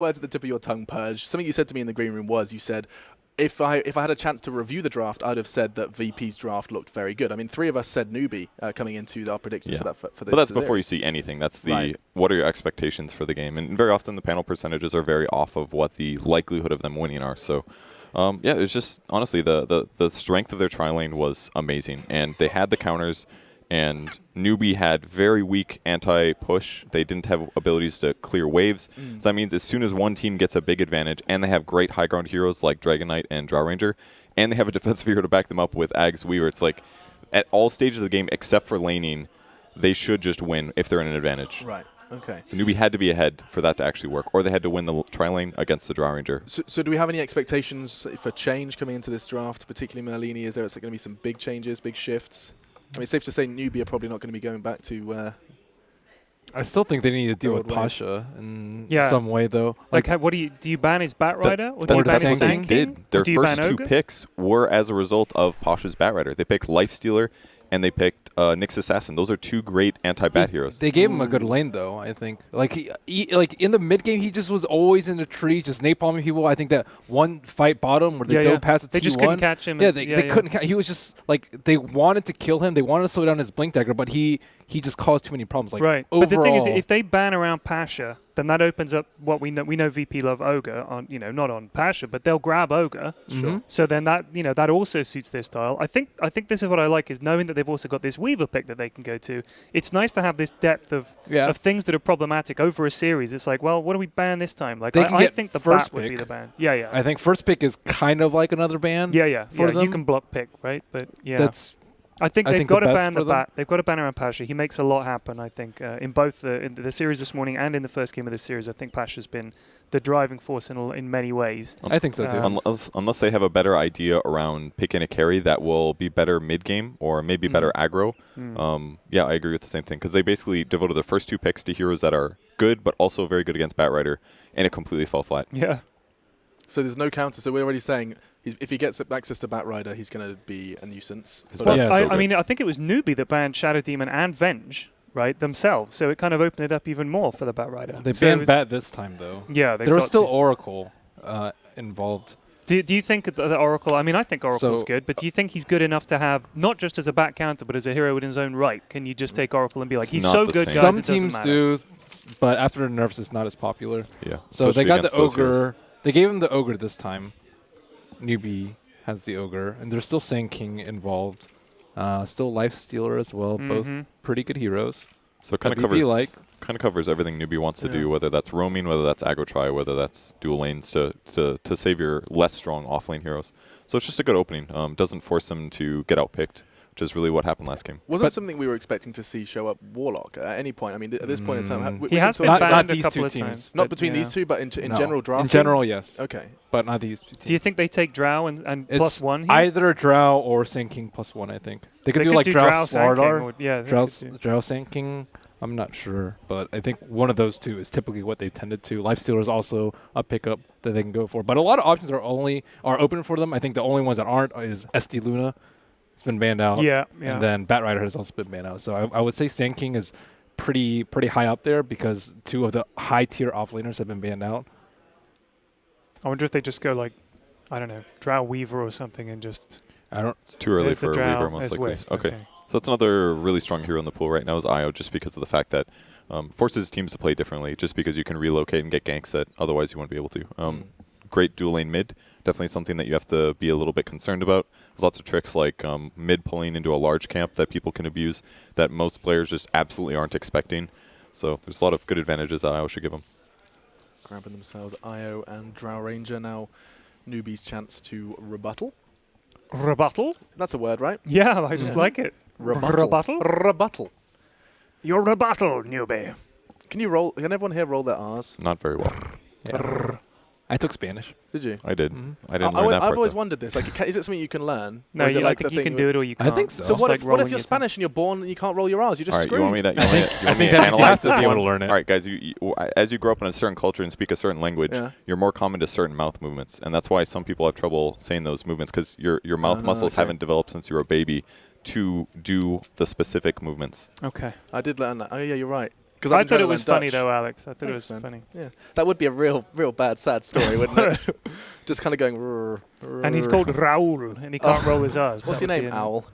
words at the tip of your tongue, Purge. Something you said to me in the green room was, you said, if I had a chance to review the draft, I'd have said that VP's draft looked very good. I mean, 3 of us said Newbee coming into our predictions for that. For this but that's before you see anything. That's the what are your expectations for the game? And very often the panel percentages are very off of what the likelihood of them winning are. So, yeah, it's just honestly the strength of their tri lane was amazing, and they had the counters. And Newbee had very weak anti-push. They didn't have abilities to clear waves. So that means as soon as one team gets a big advantage, and they have great high ground heroes like Dragon Knight and Drow Ranger, and they have a defensive hero to back them up with Ags Weaver, it's like at all stages of the game except for laning, they should just win if they're in an advantage. Right. Okay. So Newbee had to be ahead for that to actually work, or they had to win the tri lane against the Drow Ranger. So do we have any expectations for change coming into this draft, particularly Merlini? Is there going to be some big changes, big shifts? I mean, it's safe to say Newbee are probably not going to be going back to... I still think they need to deal with Pasha in some way, though. Like what do you ban his Batrider? Or do you ban that's his what they Sand King? did. Their first 2 Ogre? picks were as a result of Pasha's Batrider. They picked Lifestealer and they picked Nyx Assassin. Those are 2 great anti-bat heroes. They gave him a good lane, though, I think. Like, like in the mid-game, he just was always in the tree, just napalming people. I think that one fight bottom where they dove past the They T1. just couldn't catch him. Yeah, they couldn't catch. He was just, like, they wanted to kill him. They wanted to slow down his Blink Dagger, but he just caused too many problems. Like, right. Overall, but the thing is, if they ban around Pasha, then that opens up what we know. We know VP love Ogre on, not on Pasha, but they'll grab Ogre. Sure. So then that also suits their style. I think this is what I like, is knowing that they've also got this Weaver pick that they can go to. It's nice to have this depth of things that are problematic over a series. It's like, well, what do we ban this time? Like, I think the first bat would pick. be the ban. Yeah. I think first pick is kind of like another ban. For them. You can block pick, right? But I think I they've think got the to best ban for the them. bat. They've got to ban around Pasha. He makes a lot happen, I think, in both the series this morning and in the first game of this series. I think Pasha's been the driving force in many ways. I think so, too. Unless they have a better idea around picking a carry that will be better mid-game or maybe better aggro. Yeah, I agree with the same thing, because they basically devoted their first 2 picks to heroes that are good but also very good against Batrider, and it completely fell flat. Yeah. So there's no counter. So we're already saying if he gets access to Batrider, he's going to be a nuisance. I mean, I think it was Newbee that banned Shadow Demon and Venge, right, themselves. So it kind of opened it up even more for the Batrider. They banned Bat this time, though. Yeah, there was still Oracle involved. Do you think that Oracle? I mean, I think Oracle's good, but do you think he's good enough to have not just as a bat counter, but as a hero in his own right? Can you just take Oracle and be like, he's so good, guys? Some teams do, but after the nerfs, it's not as popular. Yeah. So they got the Ogre. They gave him the Ogre this time. Newbee has the Ogre, and there's still Sand King involved. Still Lifestealer as well. Both pretty good heroes. So it kind of covers everything Newbee wants to do, whether that's roaming, whether that's aggro try, whether that's dual lanes to save your less strong offlane heroes. So it's just a good opening. Doesn't force them to get outpicked, which is really what happened last game. Wasn't something we were expecting to see show up Warlock at any point? I mean, at this point in time, he has been banned a couple of times. Not between these two, but in general drafting? In general, yes. Okay. But not these 2 teams. Do you think they take Drow and +1 here? Either Drow or Sand King +1, I think. They could do like Drow Slardar. Drow Sand King. I'm not sure, but I think one of those 2 is typically what they've tended to. Lifestealer is also a pickup that they can go for. But a lot of options are open for them. I think the only ones that aren't is SD Luna. It's been banned out. Yeah. And then Batrider has also been banned out. So I would say Sand King is pretty high up there because 2 of the high-tier offlaners have been banned out. I wonder if they just go like, I don't know, Drow Weaver or something and just... It's too early for a Weaver, most likely. Okay. So that's another really strong hero in the pool right now is Io, just because of the fact that forces teams to play differently, just because you can relocate and get ganks that otherwise you won't be able to. Great dual lane mid, definitely something that you have to be a little bit concerned about. There's lots of tricks like mid pulling into a large camp that people can abuse that most players just absolutely aren't expecting. So there's a lot of good advantages that Io should give them. Grabbing themselves Io and Drow Ranger. Now Newbee's chance to rebuttal. Rebuttal? That's a word, right? Yeah, I just like it. Rebuttal. Rebuttal. Your rebuttal, Newbee. Can everyone here roll their R's? Not very well. I took Spanish. Did you? I did. I didn't learn that part. I've always wondered this. Like, is it something you can learn? No, I think you can do it or you can't. I think so. So what if you're Spanish and you're born and you can't roll your R's? You're just screwed. You want me to analyze this? You want to learn it. All right, guys. As you grow up in a certain culture and speak a certain language, you're more common to certain mouth movements, and that's why some people have trouble saying those movements because your mouth muscles haven't developed since you were a baby to do the specific movements. Okay. I did learn that. Oh yeah, you're right. Because I thought it was funny though, Alex. I thought it was funny. Yeah, that would be a real bad, sad story, wouldn't it? Just kind of going. And he's called Raoul, and he can't roll his R's. What's your name, Owl?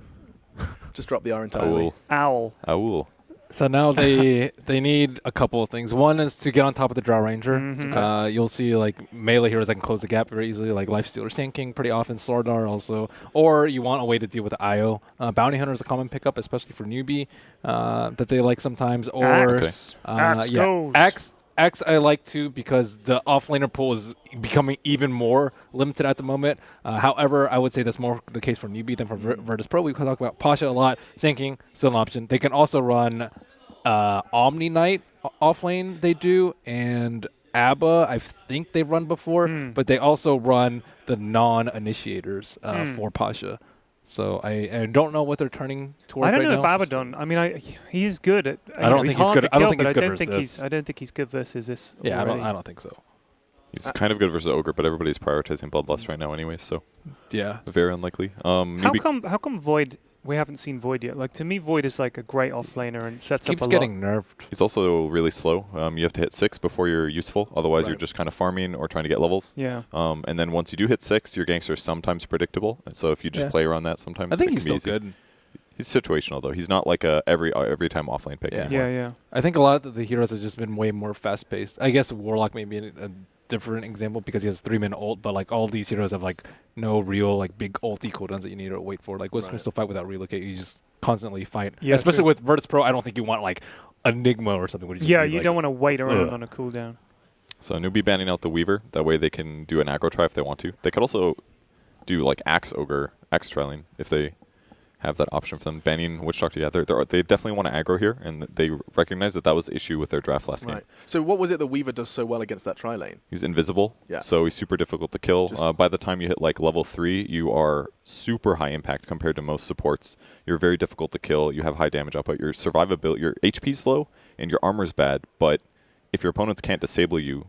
Just drop the R entirely. Owl. So now they need a couple of things. One is to get on top of the Drow Ranger. You'll see like melee heroes that can close the gap very easily, like Lifestealer, Sand King pretty often, Slardar also. Or you want a way to deal with the IO. Bounty Hunter is a common pickup, especially for Newbee, that they like sometimes. Or Axe I like too because the offlaner pool is becoming even more limited at the moment. However, I would say that's more the case for Newbee than for Virtus.pro. We talk about Pasha a lot. Sand King, still an option. They can also run Omni Knight offlane, they do, and Abba, I think they've run before, but they also run the non-initiators for Pasha. So I don't know what they're turning towards. I don't right know now. if Abaddon. I mean, he's good at. I don't think he's good. I don't think he's good versus this. I don't think he's good versus this. Yeah, I don't think so. He's kind of good versus Ogre, but everybody's prioritizing Bloodlust right now anyway, so yeah, very unlikely. How come Void? We haven't seen Void yet. Like to me, Void is like a great offlaner and sets up a lot. Keeps getting nerfed. He's also really slow. You have to hit 6 before you're useful. Otherwise, you're just kind of farming or trying to get levels. Yeah. And then once you do hit 6, your gangster is sometimes predictable. And so if you just play around that, sometimes I think he's still good. He's situational though. He's not like a every time offlane pick anymore. Yeah. I think a lot of the heroes have just been way more fast paced. I guess Warlock may be a different example because he has 3-minute ult, but like all these heroes have like no real like big ulti cooldowns that you need to wait for. Like Wisp can still fight without relocate. You just constantly fight. Yeah, especially with Virtus.pro, I don't think you want like Enigma or something. You don't want to wait around on a cooldown. So Newbee banning out the Weaver. That way they can do an aggro try if they want to. They could also do like Axe Ogre, Axe Trailing if they have that option for them. Banning Witch Doctor, they definitely want to aggro here, and they recognize that was the issue with their draft last game. So what was it that Weaver does so well against that tri-lane? He's invisible, so he's super difficult to kill. By the time you hit like level 3, you are super high impact compared to most supports. You're very difficult to kill. You have high damage output. Your survivability, your HP's low, and your armor's bad, but if your opponents can't disable you,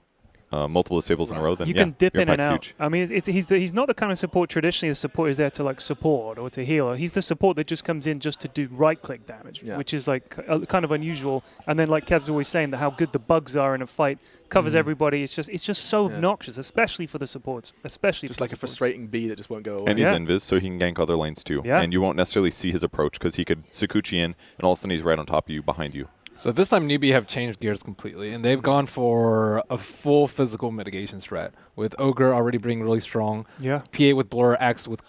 multiple disables in a row, then you can dip in and out. Huge. I mean, he's not the kind of support traditionally the support is there to like support or to heal. He's the support that just comes in just to do right-click damage, which is like kind of unusual. And then like Kev's always saying that how good the bugs are in a fight covers everybody. It's just so obnoxious, especially for the supports, especially just like a frustrating bee that just won't go away. And he's invis, so he can gank other lanes too. And you won't necessarily see his approach because he could Sakuchi in, and all of a sudden he's right on top of you, behind you. So this time Newbee have changed gears completely, and they've gone for a full physical mitigation strat, with Ogre already being really strong, PA with Blur, Axe with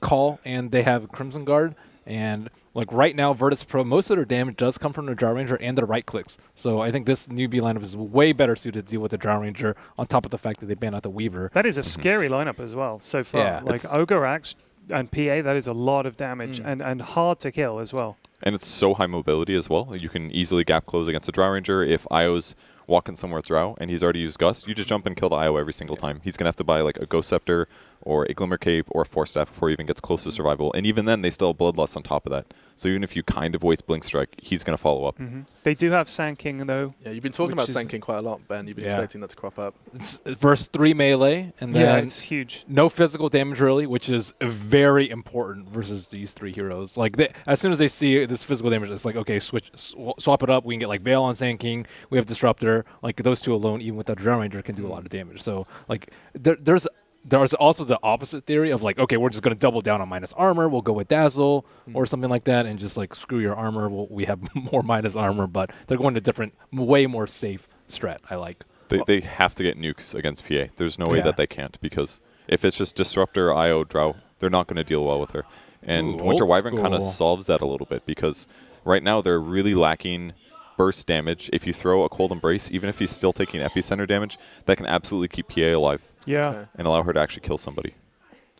Call, and they have Crimson Guard. And like right now, Virtus.pro, most of their damage does come from the Drow Ranger and their right clicks. So I think this Newbee lineup is way better suited to deal with the Drow Ranger, on top of the fact that they banned out the Weaver. That is a scary lineup as well so far. Yeah, like Ogre, Axe, and PA, that is a lot of damage and hard to kill as well. And it's so high mobility as well. You can easily gap close against the Drow Ranger. If Io's walking somewhere with Drow and he's already used Gust, you just jump and kill the Io every single time. He's going to have to buy like a Ghost Scepter or a Glimmer Cape or a Force Staff before he even gets close to survival. And even then, they still have Bloodlust on top of that. So even if you kind of waste Blink Strike, he's going to follow up. They do have Sand King, though. Yeah, you've been talking about Sand King quite a lot, Ben. You've been expecting that to crop up. It's verse 3 melee, and then it's huge. No physical damage, really, which is very important versus these 3 heroes. Like, as soon as they see this physical damage, it's like, okay, swap it up. We can get, like, Veil on Sand King. We have Disruptor. Like, those 2 alone, even with the Drow Ranger, can do a lot of damage. So, like, there's also the opposite theory of like, okay, we're just going to double down on minus armor. We'll go with Dazzle or something like that and just like screw your armor. We have more minus armor, but they're going to different, way more safe strat, I like. They have to get nukes against PA. There's no way that they can't, because if it's just Disruptor, IO, Drow, they're not going to deal well with her. And Winter Wyvern kind of solves that a little bit, because right now they're really lacking burst damage. If you throw a Cold Embrace, even if he's still taking epicenter damage, that can absolutely keep PA alive. Yeah. And allow her to actually kill somebody.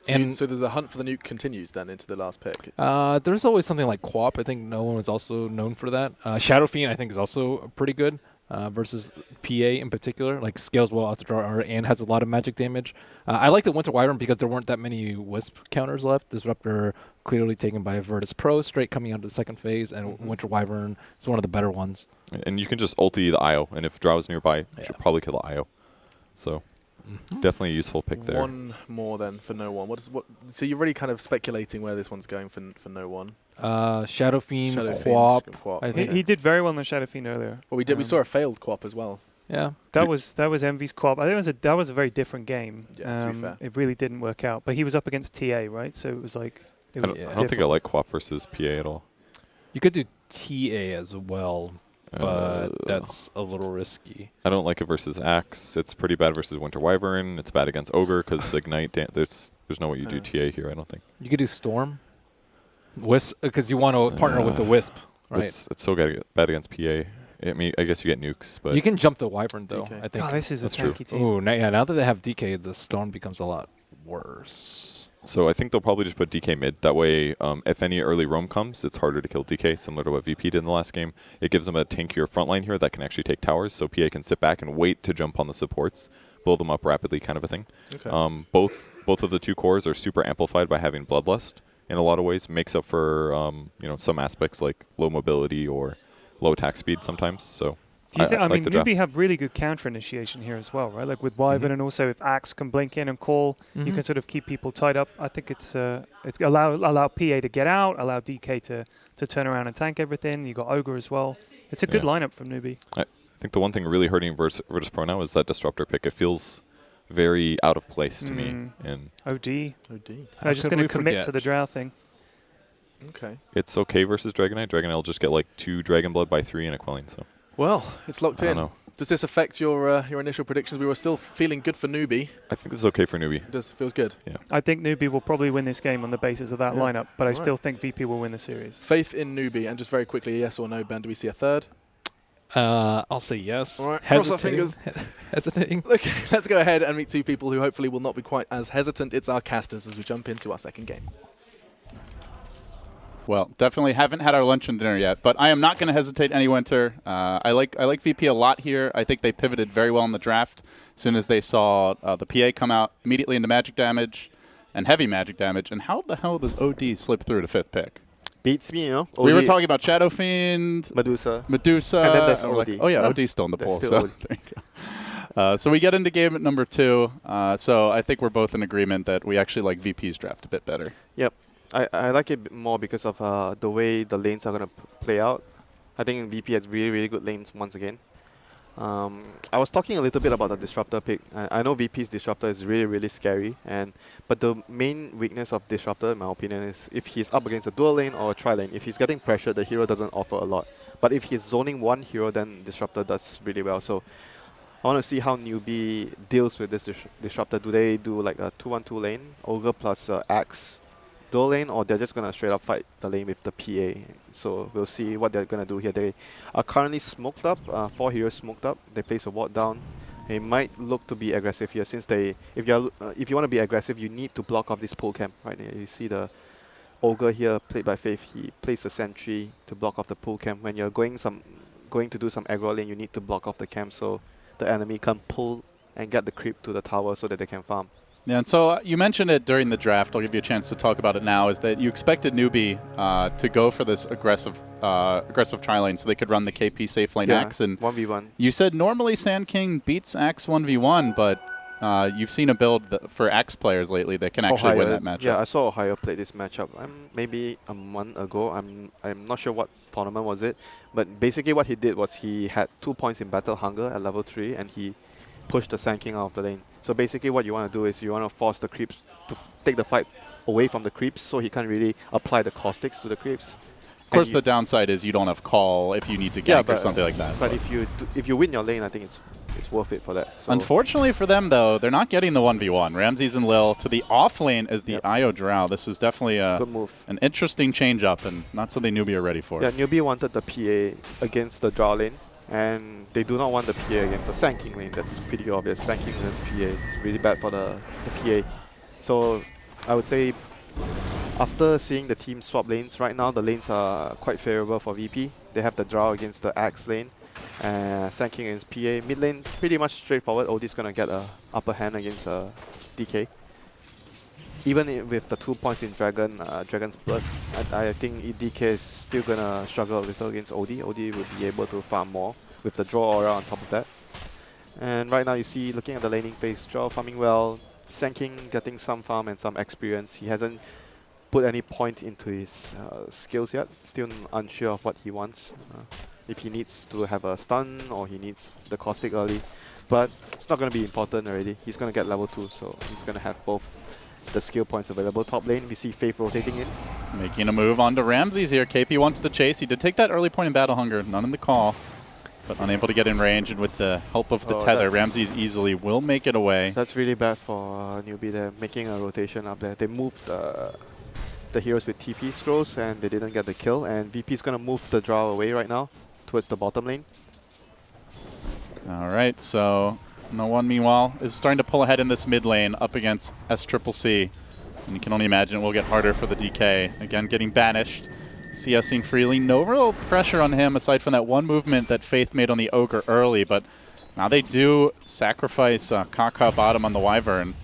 So there's the hunt for the nuke continues then into the last pick. There's always something like Quap. I think no one is also known for that. Shadow Fiend I think is also pretty good versus PA in particular. Like scales well out to draw armor and has a lot of magic damage. I like the Winter Wyvern because there weren't that many Wisp counters left. Disruptor clearly taken by Virtus.pro, straight coming out of the second phase, and Winter Wyvern is one of the better ones. And you can just ulti the IO, and if Drow's nearby, you should probably kill the IO. So definitely a useful pick there. One more then for no one. So you're really kind of speculating where this one's going for no one. Shadow Fiend, Quap. I think he did very well in the Shadow Fiend earlier. Well, we did. We saw a failed Quap as well. Yeah, that was Envy's Quap. I think that was a very different game. Yeah, to be fair. It really didn't work out. But he was up against TA, right? So it was like I don't think I like Quap versus PA at all. You could do TA as well, but that's a little risky. I don't like it versus Axe. It's pretty bad versus Winter Wyvern. It's bad against Ogre because Ignite. There's no way you do TA here, I don't think. You could do Storm. Wisp, because you want to partner with the Wisp, right? It's so bad against PA. I mean, I guess you get nukes, but you can jump the Wyvern though. DK. I think. This is a tanky team. Ooh, now that they have DK, the Storm becomes a lot worse. So I think they'll probably just put DK mid. That way, if any early roam comes, it's harder to kill DK, similar to what VP did in the last game. It gives them a tankier front line here that can actually take towers, so PA can sit back and wait to jump on the supports, blow them up rapidly, kind of a thing. Okay. Both of the two cores are super amplified by having Bloodlust in a lot of ways. Makes up for some aspects like low mobility or low attack speed sometimes. So. Do you think? I mean, Newbee have really good counter initiation here as well, right? Like with Wyvern, and also if Axe can blink in and call, you can sort of keep people tied up. I think it's allow PA to get out, allow DK to turn around and tank everything. You got Ogre as well. It's a good lineup from Newbee. I think the one thing really hurting Virtus.pro now is that Disruptor pick. It feels very out of place to me. And OD. I was just going to commit to the Drow thing. Okay. It's okay versus Dragonite. Dragonite will just get like 2 Dragon Blood by 3 and a Quelling. So. Well, it's locked in. I don't know. Does this affect your initial predictions? We were still feeling good for Newbee. I think this is okay for Newbee. It feels good. Yeah. I think Newbee will probably win this game on the basis of that lineup, but I still think VP will win the series. Faith in Newbee, and just very quickly, yes or no, Ben, do we see a third? I'll say yes. All right, cross our fingers. Hesitating. Okay, let's go ahead and meet two people who hopefully will not be quite as hesitant. It's our casters as we jump into our second game. Well, definitely haven't had our lunch and dinner yet, but I am not going to hesitate any winter. I like VP a lot here. I think they pivoted very well in the draft. As soon as they saw the PA come out, immediately into magic damage and heavy magic damage. And how the hell does OD slip through to 5th pick? Beats me, OD. We were talking about Shadow Fiend, Medusa, and then there's OD. Like, oh yeah, OD's still in the poll. So there you go. So we get into game at number 2. So I think we're both in agreement that we actually like VP's draft a bit better. Yep. I like it more because of the way the lanes are going to play out. I think VP has really, really good lanes once again. I was talking a little bit about the Disruptor pick. I know VP's Disruptor is really, really scary, but the main weakness of Disruptor, in my opinion, is if he's up against a dual lane or a tri-lane. If he's getting pressure, the hero doesn't offer a lot. But if he's zoning one hero, then Disruptor does really well. So I want to see how Newbee deals with this Disruptor. Do they do like a 2-1-2 lane, Ogre plus Axe dual lane, or they're just going to straight up fight the lane with the PA? So we'll see what they're going to do here. They are currently smoked up, 4 heroes smoked up. They place a ward down. They might look to be aggressive here, since if you want to be aggressive, you need to block off this pool camp. Right here, you see the Ogre here played by Faith. He plays a sentry to block off the pool camp. When you're going to do some aggro lane, you need to block off the camp so the enemy can pull and get the creep to the tower so that they can farm. Yeah, and so you mentioned it during the draft. I'll give you a chance to talk about it now. Is that you expected Newbee to go for this aggressive tri-lane so they could run the KP safe lane Axe and 1v1. You said normally Sand King beats Axe 1v1, but you've seen a build for Axe players lately that can actually win that matchup. Yeah, I saw Ohio play this matchup maybe a month ago. I'm not sure what tournament was it, but basically what he did was he had 2 points in Battle Hunger at level 3, and he pushed the Sand King out of the lane. So basically what you want to do is you want to force the creeps to take the fight away from the creeps, so he can't really apply the caustics to the creeps. Of course, the downside is you don't have call if you need to gank or something like that. But if you win your lane, I think it's worth it for that. So unfortunately for them, though, they're not getting the 1v1. Ramses and Lil to the off lane as the IO Drow. This is definitely good move. An interesting change-up and not something Newbee are ready for. Yeah, Newbee wanted the PA against the Drow lane, and they do not want the PA against the Sand King lane. That's pretty obvious. Sand King against PA is really bad for the PA. So I would say after seeing the team swap lanes, right now the lanes are quite favorable for VP. They have the Drow against the Axe lane, Sand King against PA. Mid lane, pretty much straightforward. OD's going to get a upper hand against DK. Even with the 2 points in Dragon's Blood, I think DK is still going to struggle a little against OD. OD will be able to farm more with the draw aura on top of that. And right now you see, looking at the laning phase, draw farming well, Sand King getting some farm and some experience. He hasn't put any point into his skills yet. Still unsure of what he wants. If he needs to have a stun or he needs the caustic early. But it's not going to be important already. He's going to get level 2, so he's going to have both the skill points available. Top lane, we see Faith rotating in. Making a move onto Ramses here. KP wants to chase. He did take that early point in Battle Hunger. None in the call, but unable to get in range. And with the help of the tether, Ramses easily will make it away. That's really bad for Newbee. They're making a rotation up there. They moved the heroes with TP scrolls and they didn't get the kill. And VP is going to move the draw away right now towards the bottom lane. Mm-hmm. All right, so No One, meanwhile, is starting to pull ahead in this mid lane up against SCCC. And you can only imagine it will get harder for the DK. Again, getting banished. CSing freely. No real pressure on him aside from that one movement that Faith made on the Ogre early. But now they do sacrifice Kaka bottom on the Wyvern.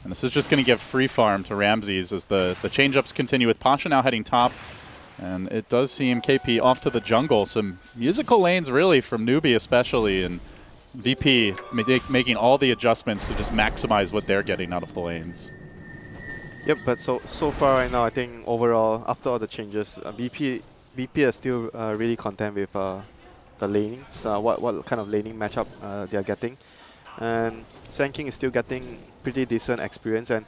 And this is just going to give free farm to Ramses as the change-ups continue with Pasha now heading top. And it does seem KP off to the jungle. Some musical lanes really from Newbee especially. And VP making all the adjustments to just maximize what they're getting out of the lanes. Yep, but so far right now, I think overall, after all the changes, VP are still really content with the lanings, what kind of laning matchup they are getting. And Sand King is still getting pretty decent experience, and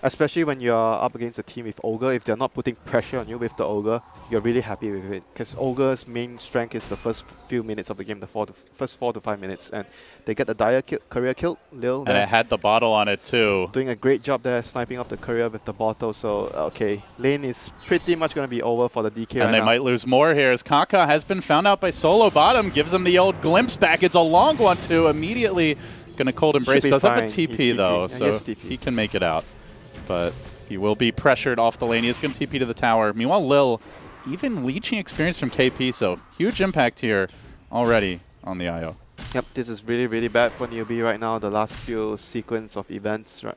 especially when you're up against a team with Ogre, if they're not putting pressure on you with the Ogre, you're really happy with it. Because Ogre's main strength is the first few minutes of the game, the first 4 to 5 minutes. And they get the Dire career kill, Lil. And it had the bottle on it too. Doing a great job there, sniping up the career with the bottle. So, okay, lane is pretty much going to be over for the DK And they might lose more here as Kaka has been found out by Solo bottom. Gives him the old glimpse back. It's a long one too. Immediately going to Cold Embrace. Does have a TP though, so he can make it out. But he will be pressured off the lane. He is going to TP to the tower. Meanwhile, Lil, even leeching experience from KP, so huge impact here already on the IO. Yep, this is really, really bad for Newbee right now. The last few sequence of events, right?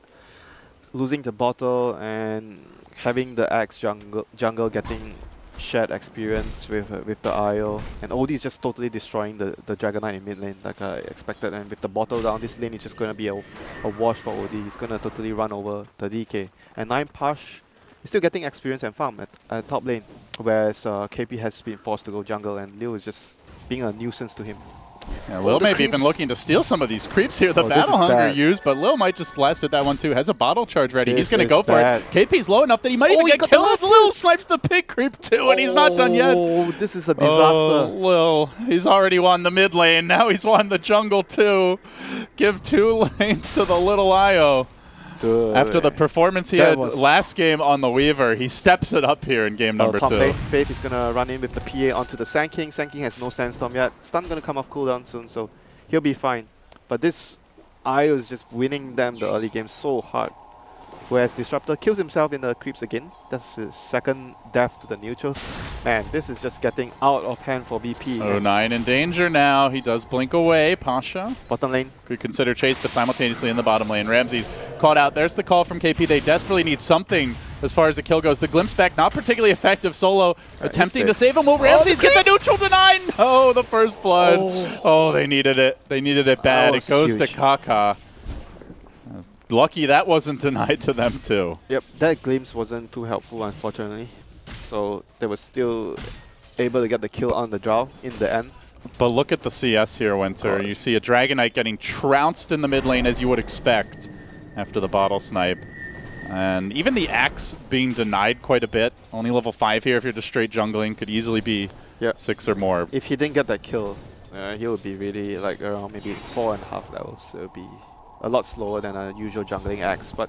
Losing the bottle and having the Axe jungle getting shared experience with the IO. And OD is just totally destroying the Dragon Knight in mid lane like I expected. And with the bottle down, this lane is just going to be a wash for OD. He's going to totally run over the DK. And 9 Pash is still getting experience and farm at top lane. Whereas KP has been forced to go jungle and Liu is just being a nuisance to him. Yeah, Lil may be even looking to steal some of these creeps here. The Battle Hunger used, but Lil might just last at that one too. Has a bottle charge ready. He's going to go for it. KP's low enough that he might even get killed. Lil snipes the pig creep too, and he's not done yet. Oh, this is a disaster. Lil, he's already won the mid lane. Now he's won the jungle too. Give 2 lanes to the little IO. Good. After the performance he had last game on the Weaver, he steps it up here in game number 2. Lane, Faith is going to run in with the PA onto the Sand King. Sand King has no Sandstorm yet. Stun going to come off cooldown soon, so he'll be fine. But this IO is just winning them the early game so hard. Whereas Disruptor kills himself in the creeps again. That's his second death to the neutrals. Man, this is just getting out of hand for VP. 09 in danger now. He does blink away. Pasha. Bottom lane. Could consider chase, but simultaneously in the bottom lane. Ramses caught out. There's the call from KP. They desperately need something as far as the kill goes. The glimpse back, not particularly effective. Solo attempting to save him. Will Ramses get the neutral denied? No, the first blood. Oh, they needed it. They needed it bad. It goes to Kaka. Lucky that wasn't denied to them too. Yep, that glimpse wasn't too helpful unfortunately. So they were still able to get the kill on the draw in the end. But look at the CS here, Winter. You see a Dragon Knight getting trounced in the mid lane as you would expect after the bottle snipe. And even the Axe being denied quite a bit. Only level 5 here if you're just straight jungling. Could easily be 6 or more. If he didn't get that kill, he would be really like around maybe 4.5 levels. So it would be a lot slower than a usual jungling Axe. But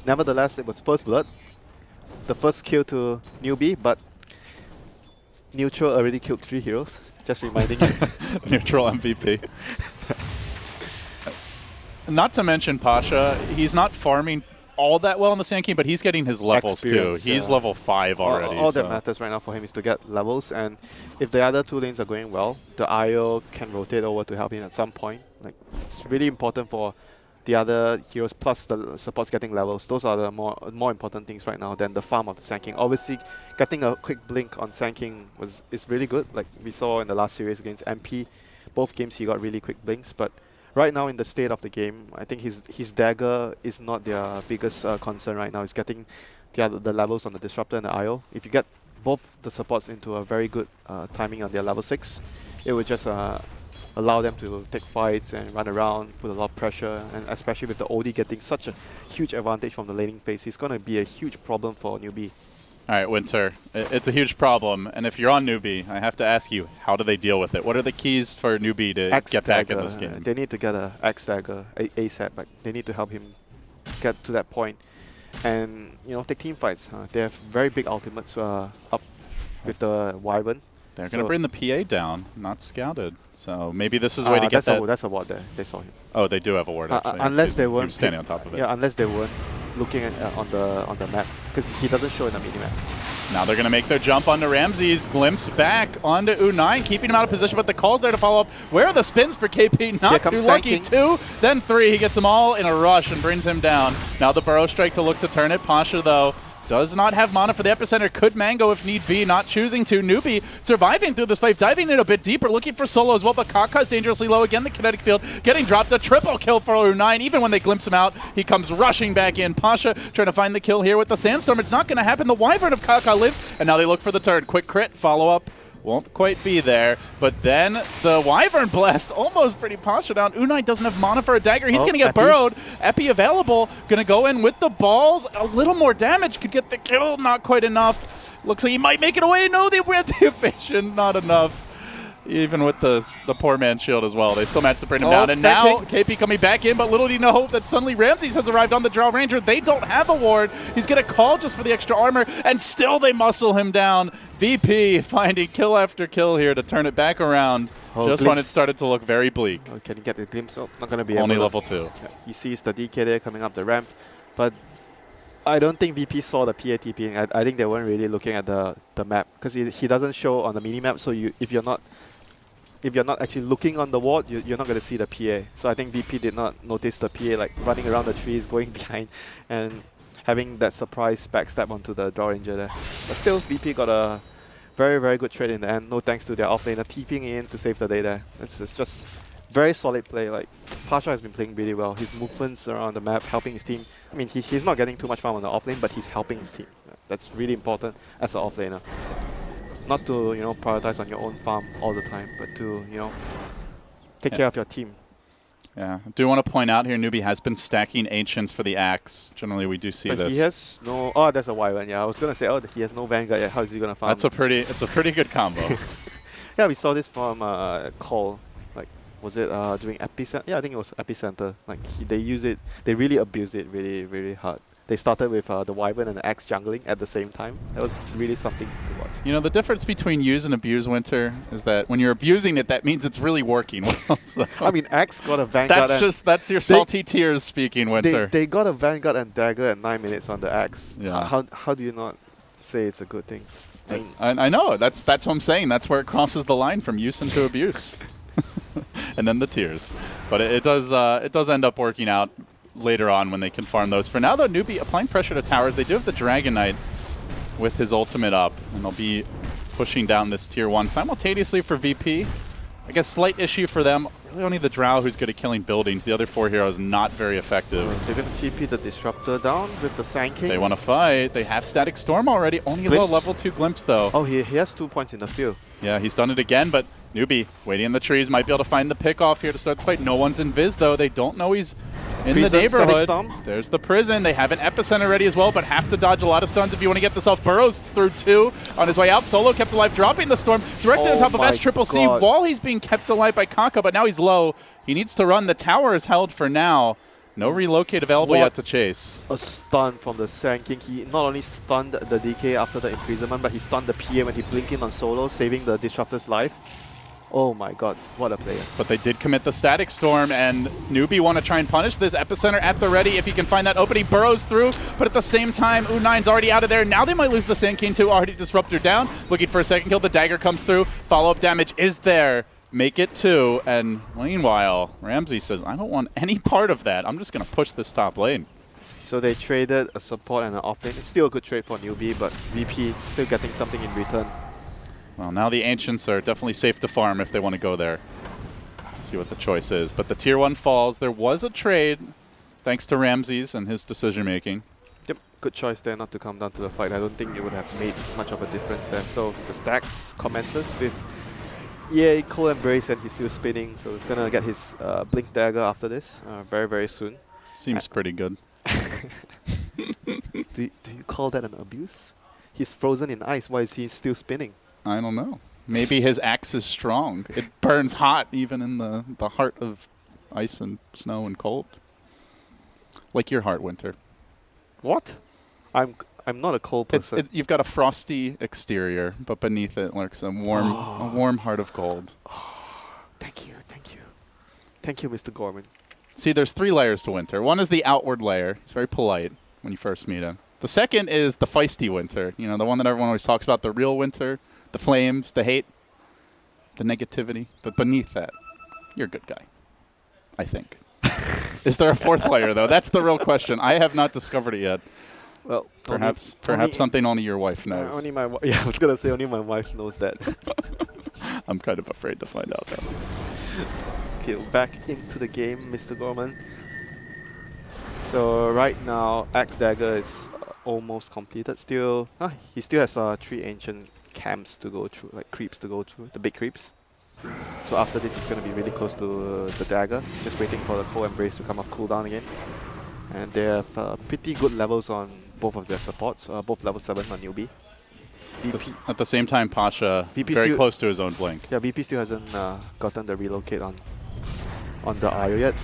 nevertheless, it was first blood. The first kill to Newbee, but Neutral already killed 3 heroes. Just reminding you. Neutral MVP. Not to mention Pasha, he's not farming all that well in the Sand King, but he's getting his levels too. He's level 5 already. All that matters right now for him is to get levels, and if the other 2 lanes are going well, the IO can rotate over to help him at some point. Like, it's really important for the other heroes plus the supports getting levels. Those are the more important things right now than the farm of the Sand King. Obviously, getting a quick blink on Sand King is really good. Like we saw in the last series against MP, both games he got really quick blinks. But right now in the state of the game, I think his dagger is not their biggest concern right now. It's getting the levels on the Disruptor and the IO. If you get both the supports into a very good timing on their level 6, it would just allow them to take fights and run around, put a lot of pressure, and especially with the OD getting such a huge advantage from the laning phase, it's going to be a huge problem for Newbee. All right, Winter, it's a huge problem, and if you're on Newbee, I have to ask you, how do they deal with it? What are the keys for Newbee to get back in this game? They need to get an X Dagger ASAP. Like, they need to help him get to that point, and take team fights. They have very big ultimates up with the Wyvern. They're going to bring the PA down, not scouted. So maybe this is a way to get that. That's a ward there. They saw him. Oh, they do have a ward, actually. Unless they weren't standing on top of it. Yeah, unless they weren't looking at on the map, because he doesn't show in the minimap. Now they're going to make their jump onto Ramses. Glimpse back onto U9, keeping him out of position, but the call's there to follow up. Where are the spins for KP? Not too lucky. 2, then 3. He gets them all in a rush and brings him down. Now the Burrow Strike to look to turn it. Pasha, though, does not have mana for the epicenter. Could mango if need be, not choosing to. Newbee surviving through this fight, diving in a bit deeper, looking for solo as well, but Kaka's dangerously low. Again, the kinetic field getting dropped. A triple kill for U9. Even when they glimpse him out, he comes rushing back in. Pasha trying to find the kill here with the Sandstorm. It's not going to happen. The Wyvern of Kaka lives, and now they look for the turn. Quick crit, follow-up. Won't quite be there, but then the Wyvern Blast almost pretty Pasha down. U9 doesn't have mana for a dagger. He's going to get burrowed. Epi available. Going to go in with the balls. A little more damage. Could get the kill. Not quite enough. Looks like he might make it away. No, they win the evasion. Not enough. Even with the poor man's shield as well. They still managed to bring him down. And now KP coming back in, but little do you know that suddenly Ramses has arrived on the Drow Ranger. They don't have a ward. He's going to call just for the extra armor, and still they muscle him down. VP finding kill after kill here to turn it back around just when it started to look very bleak. Oh, can he get the glimpse? Oh, not going to be only able level 2. Yeah, he sees the DK there coming up the ramp, but I don't think VP saw the PATP. I think they weren't really looking at the map, because he doesn't show on the mini-map, so if you're not actually looking on the ward, you're not going to see the PA. So I think VP did not notice the PA like running around the trees, going behind, and having that surprise backstab onto the Drow Ranger there. But still, VP got a very, very good trade in the end. No thanks to their offlaner TPing in to save the day there. It's just very solid play. Like, Pasha has been playing really well. His movements around the map, helping his team. I mean, he's not getting too much farm on the offlane, but he's helping his team. That's really important as an offlaner. Not to, prioritize on your own farm all the time, but to, take care of your team. Yeah, I do want to point out here, Newbee has been stacking Ancients for the Axe. Generally, we do see but this. He has no... Oh, that's a Wyvern, yeah. I was going to say, he has no Vanguard yet. How is he going to farm? It's a pretty good combo. Yeah, we saw this from Call. Like, was it during Epicenter? Yeah, I think it was Epicenter. Like, they really abuse it really, really hard. They started with the Wyvern and the Axe jungling at the same time. That was really something to watch. The difference between use and abuse, Winter, is that when you're abusing it, that means it's really working well. So I mean, Axe got a Vanguard. That's your salty tears speaking, Winter. They got a Vanguard and Dagger at 9 minutes on the Axe. Yeah. How do you not say it's a good thing? I know. That's what I'm saying. That's where it crosses the line from use into abuse. And then the tears. But it does end up working out later on when they can farm those. For now, though, Newbee applying pressure to towers. They do have the Dragon Knight with his ultimate up, and they'll be pushing down this tier 1 simultaneously for VP. I guess slight issue for them. Really only the Drow who's good at killing buildings. The other 4 heroes not very effective. They're going to TP the Disruptor down with the Sand King. They want to fight. They have Static Storm already. Only a low level 2 Glimpse, though. Oh, he has 2 points in the field. Yeah, he's done it again, but Newbee waiting in the trees. Might be able to find the pick off here to start the fight. No one's in Viz, though. They don't know he's in the neighborhood. There's the prison. They have an epicenter ready as well, but have to dodge a lot of stuns if you want to get this off. Burrows through 2 on his way out. Solo kept alive, dropping the storm directly on top of S-Triple-C while he's being kept alive by Kaka, but now he's low. He needs to run. The tower is held for now. No relocate available yet to chase. A stun from the Sand King. He not only stunned the DK after the imprisonment, but he stunned the PA when he blinked in on Solo, saving the Disruptor's life. Oh my god, what a player. But they did commit the Static Storm, and Newbee want to try and punish this epicenter at the ready if he can find that opening. Burrows through, but at the same time, U9's already out of there. Now they might lose the Sand King too. Already Disruptor down, looking for a second kill. The dagger comes through. Follow-up damage is there. Make it 2, and meanwhile, Ramsey says, I don't want any part of that. I'm just going to push this top lane. So they traded a support and an offlane. It's still a good trade for Newbee, but VP still getting something in return. Well, now the Ancients are definitely safe to farm if they want to go there. See what the choice is. But the tier 1 falls. There was a trade, thanks to Ramses and his decision-making. Yep. good choice there not to come down to the fight. I don't think it would have made much of a difference there. So the stacks commences with Cold Embrace, and he's still spinning, so he's gonna get his Blink Dagger after this very, very soon. Seems pretty good. Do you call that an abuse? He's frozen in ice. Why is he still spinning? I don't know. Maybe his axe is strong. It burns hot even in the heart of ice and snow and cold. Like your heart, Winter. What? I'm not a cold person. You've got a frosty exterior, but beneath it lurks a warm heart of gold. Thank you, Mr. Gorman. See, there's 3 layers to Winter. One is the outward layer. He's very polite when you first meet him. The second is the feisty Winter. You know, the one that everyone always talks about, the real Winter, the flames, the hate, the negativity. But beneath that, you're a good guy, I think. Is there a 4th layer, though? That's the real question. I have not discovered it yet. Well, perhaps something only your wife knows. Only my I was gonna say only my wife knows that. I'm kind of afraid to find out, though. Okay, back into the game, Mr. Gorman. So right now, Axe Dagger is almost completed. Still, he still has 3 ancient camps to go through, like creeps to go through, the big creeps. So after this, he's going to be really close to the dagger, just waiting for the Cold Embrace to come off cooldown again. And they have pretty good levels on both of their supports, both level 7 on Newbee. At the same time, Pasha VP very still close to his own blink. Yeah, VP still hasn't gotten the relocate on the Ayo yet.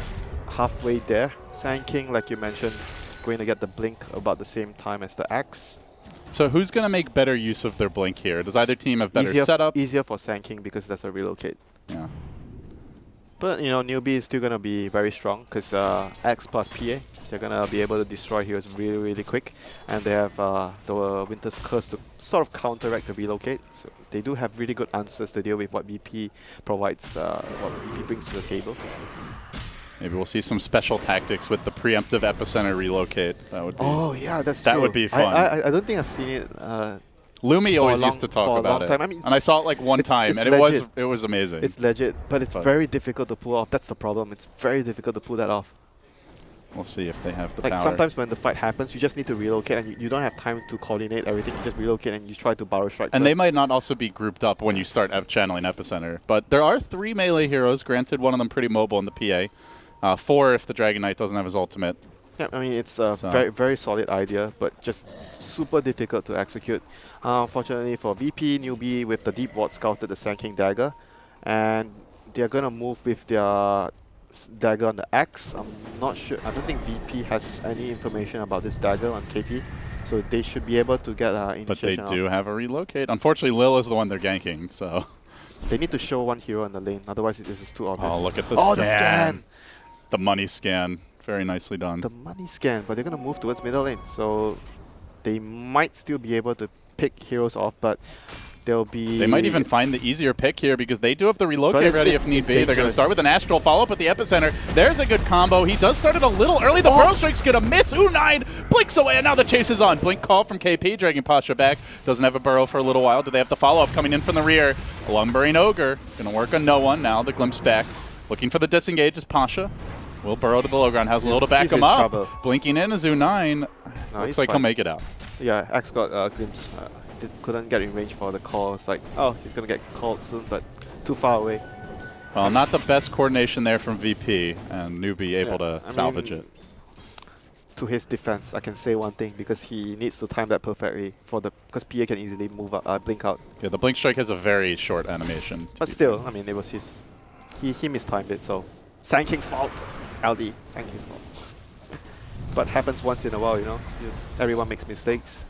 Halfway there. Sand King, like you mentioned, going to get the blink about the same time as the axe. So who's going to make better use of their blink here? Does either team have better setup? Easier for Sand King because that's a relocate. Yeah. But, you know, Newbee is still going to be very strong because Axe plus PA, they're going to be able to destroy heroes really, really quick. And they have the Winter's Curse to sort of counteract the relocate. So they do have really good answers to deal with what VP provides, what VP brings to the table. Maybe we'll see some special tactics with the preemptive epicenter relocate. That would be. Oh yeah, that's that true. would be fun. I don't think I've seen it. Lumi always used to talk about it, I mean, and I saw it like one time, and it was amazing. It's legit, but it's very difficult to pull off. That's the problem. It's very difficult to pull that off. We'll see if they have the power. Like sometimes when the fight happens, you just need to relocate, and you don't have time to coordinate everything. You just relocate and you try to barrel strike. And first. they might not also be grouped up when you start channeling epicenter. But there are 3 melee heroes. Granted, one of them pretty mobile in the PA. 4 if the Dragon Knight doesn't have his ultimate. Yeah, I mean, it's a very solid idea, but just super difficult to execute. Unfortunately for VP, Newbee with the Deep Ward scouted the Sand King dagger, and they're going to move with their dagger on the axe. I'm not sure. I don't think VP has any information about this dagger on KP, so they should be able to get initiation. But they do have a relocate. Unfortunately, Lil is the one they're ganking, so... They need to show one hero in the lane, otherwise this is too obvious. Oh, look at the scan. The scan! The money scan. Very nicely done. The money scan, but they're going to move towards middle lane, so they might still be able to pick heroes off, but they'll be... They might even find the easier pick here because they do have the relocate ready if need be. They're going to start with an Astral, follow up with the epicenter. There's a good combo. He does start it a little early. The Burrow Strike's going to miss. U9 blinks away, and now the chase is on. Blink call from KP, dragging Pasha back. Doesn't have a Burrow for a little while. Do they have the follow-up coming in from the rear? Lumbering Ogre. Going to work on no one. Now the glimpse back. Looking for the disengage is Pasha. Will burrow to the low ground, has a little to back him up. Trouble. Blinking in is U9. Looks like he'll make it out. Yeah, Axe got a glimpse. Couldn't get in range for the call. It's like, oh, he's going to get called soon, but too far away. Well, not the best coordination there from VP, and Newbee able to salvage it. To his defense, I can say one thing, because he needs to time that perfectly because PA can easily move up, blink out. Yeah, the blink strike has a very short animation. But still, I mean, it was his... He mistimed it, so... Sand King's fault. LD, Sand King's fault. But happens once in a while, you know. Everyone makes mistakes.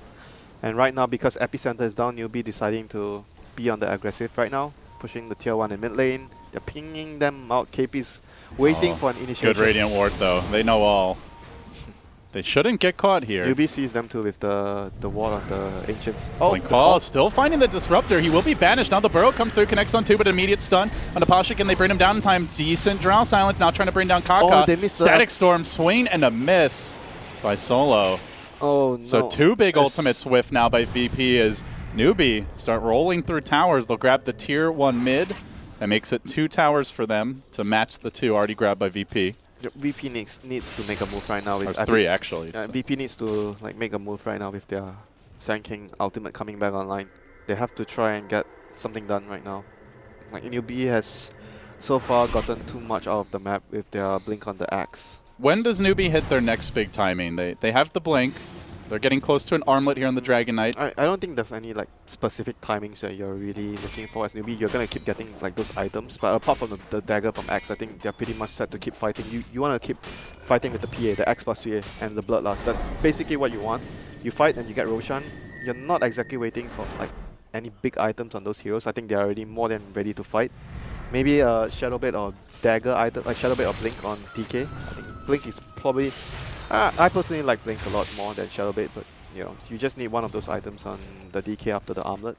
And right now, because Epicenter is down, Newbee deciding to be on the aggressive right now. Pushing the tier 1 in mid lane. They're pinging them out. KP's waiting for an initiation. Good Radiant Ward, though. They know all. They shouldn't get caught here. Newbee sees them too with the wall on the Ancients. Blink call, still finding the Disruptor. He will be banished. Now the Burrow comes through, connects on 2, but immediate stun on the Pasha. Can they bring him down in time? Decent Drow Silence now trying to bring down Kaka. They missed Static Storm, swing, and a miss by Solo. Oh, no. So 2 big ultimates whiff now by VP as Newbee start rolling through towers. They'll grab the tier 1 mid. That makes it 2 towers for them to match the 2 already grabbed by VP. VP needs to make a move right now. There's 3 actually. VP needs to make a move right now with their Sand King ultimate coming back online. They have to try and get something done right now. Like Newbee has so far gotten too much out of the map with their blink on the axe. When does Newbee hit their next big timing? They have the blink. They're getting close to an armlet here on the Dragon Knight. I don't think there's any like specific timings that you're really looking for as Newbee. You're gonna keep getting like those items, but apart from the dagger from Axe, I think they're pretty much set to keep fighting. You want to keep fighting with the PA, the Axe plus 3A, and the Bloodlust. That's basically what you want. You fight and you get Roshan. You're not exactly waiting for like any big items on those heroes. I think they're already more than ready to fight. Maybe a Shadow Blade or dagger item, like Shadow Blade or Blink on DK. I think Blink is probably. I personally like Blink a lot more than Shadow Blade, but you know, you just need one of those items on the DK after the armlet.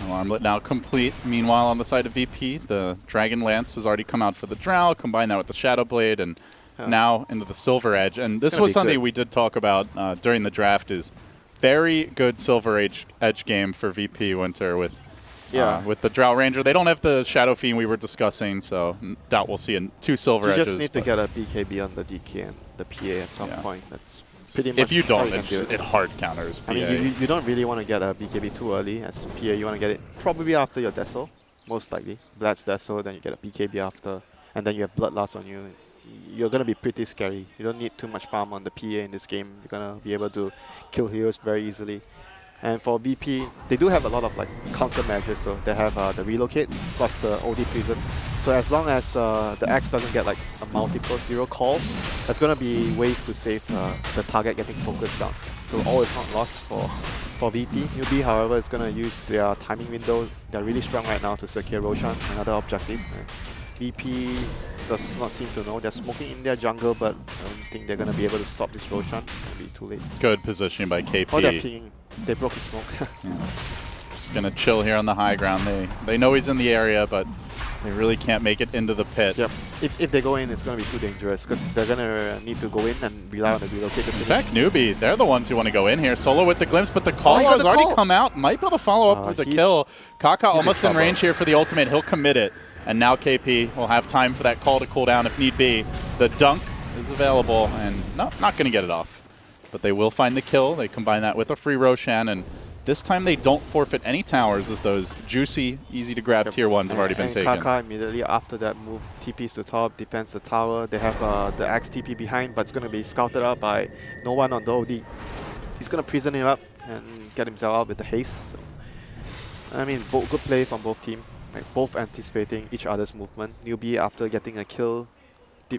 Armlet now complete. Meanwhile, on the side of VP, the Dragon Lance has already come out for the Drow. Combine that with the Shadow Blade, and now into the Silver Edge. And this was something we did talk about during the draft. Is very good Silver Edge game for VP Winter with the Drow Ranger. They don't have the Shadow Fiend we were discussing, so doubt we'll see 2 Silver Edges. You just need to get a BKB on the DK and the PA at some point. That's pretty much. If you don't, it hard counters PA. I mean, you don't really want to get a BKB too early. As PA, you want to get it probably after your Deso, most likely. Blad's Deso, then you get a BKB after, and then you have Bloodlust on you. You're going to be pretty scary. You don't need too much farm on the PA in this game. You're going to be able to kill heroes very easily. And for VP, they do have a lot of like countermeasures though. They have the relocate plus the OD prison. So as long as the Axe doesn't get like a multiple hero call, there's gonna be ways to save the target getting focused down. So all is not lost for VP. Newbee, however, is gonna use their timing window. They're really strong right now to secure Roshan and other objectives. VP does not seem to know. They're smoking in their jungle, but I don't think they're gonna be able to stop this Roshan. It's gonna be too late. Good positioning by KP. Oh, they're pinging. They broke his smoke. Just gonna chill here on the high ground. They know he's in the area, but they really can't make it into the pit. Yep. If they go in, it's gonna be too dangerous because they're gonna need to go in and rely on the relocate. In fact, Newbee, they're the ones who want to go in here. Solo with the glimpse, but the call has already come out. Might be able to follow up with the kill. Kaka almost in range here for the ultimate. He'll commit it, and now KP will have time for that call to cool down if need be. The dunk is available, and not gonna get it off. But they will find the kill. They combine that with a free Roshan, and this time they don't forfeit any towers as those juicy, easy-to-grab tier 1s have already been taken. Kaka immediately after that move TPs to top, defends the tower. They have the Axe TP behind, but it's going to be scouted out by no one on the OD. He's going to prison him up and get himself out with the haste. So, I mean, good play from both teams, like both anticipating each other's movement. Newbee after getting a kill,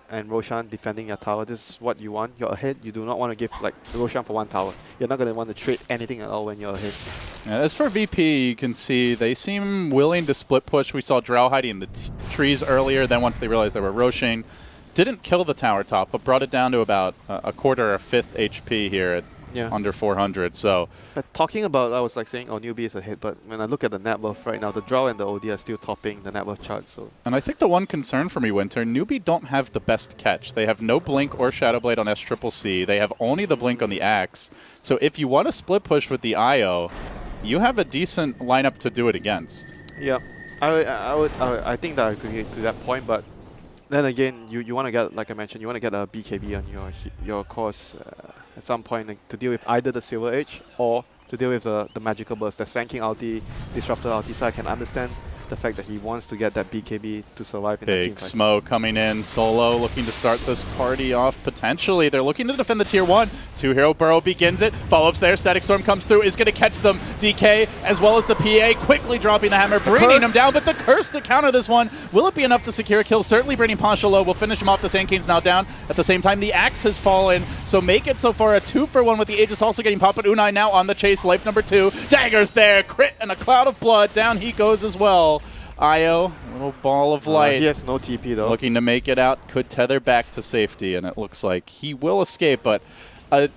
and Roshan defending your tower. This is what you want. You're ahead. You do not want to give like Roshan for 1 tower. You're not going to want to trade anything at all when you're ahead. As for VP, you can see they seem willing to split push. We saw Drow hiding in the trees earlier. Then once they realized they were Roshan, didn't kill the tower top, but brought it down to about a quarter or 5th HP here at under 400. So, but talking about, I was like saying, Newbee is ahead, but when I look at the net worth right now, the Drow and the OD are still topping the net worth chart. So, and I think the one concern for me, Winter, Newbee don't have the best catch. They have no Blink or Shadow Blade on SCCC. They have only the Blink on the Axe. So if you want to split push with the IO, you have a decent lineup to do it against. Yeah, I think that I agree to that point, but then again, you want to get, like I mentioned, you want to get a BKB on your course at some point, like, to deal with either the Silver Edge or to deal with the Magical Burst, the Sand King ulti, Disruptor ulti. So I can understand the fact that he wants to get that BKB to survive in the team fight. Big smoke coming in. Solo looking to start this party off potentially. They're looking to defend the tier 1. 2-hero burrow begins it. Follow-ups there. Static Storm comes through. Is going to catch them. DK as well as the PA quickly dropping the hammer, bringing him down. But the curse to counter this one. Will it be enough to secure a kill? Certainly bringing Pasha low. Will finish him off. The Sand King's now down. At the same time, the Axe has fallen. So make it so far a 2-for-1 with the Aegis also getting popped. But Unai now on the chase. Life number 2. Daggers there. Crit and a cloud of blood. Down he goes as well. IO, little ball of light. He has no TP though. Looking to make it out, could tether back to safety, and it looks like he will escape. But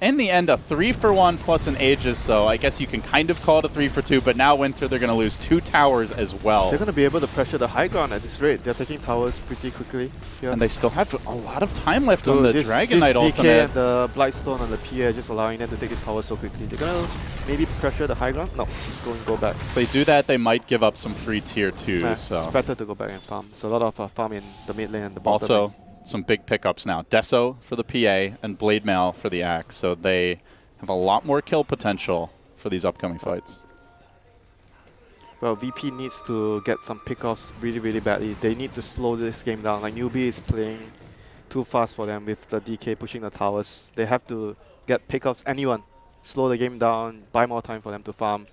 in the end, a 3-for-1 plus an Aegis, so I guess you can kind of call it a 3-for-2. But now Winter, they're going to lose 2 towers as well. They're going to be able to pressure the high ground at this rate. They're taking towers pretty quickly. Yeah. And they still have a lot of time left on the Dragon Knight ultimate. DK and the Blightstone and the PA just allowing them to take this tower so quickly. They're going to maybe pressure the high ground. No, just go back. If they do that, they might give up some free tier 2. So it's better to go back and farm. There's a lot of farm in the mid lane and the bottom lane. some big pickups now. Deso for the PA and Blade Mail for the Axe. So they have a lot more kill potential for these upcoming fights. Well, VP needs to get some pickoffs really, really badly. They need to slow this game down. Like, Newbee is playing too fast for them with the DK pushing the towers. They have to get pickoffs. Anyone. Slow the game down, buy more time for them to farm.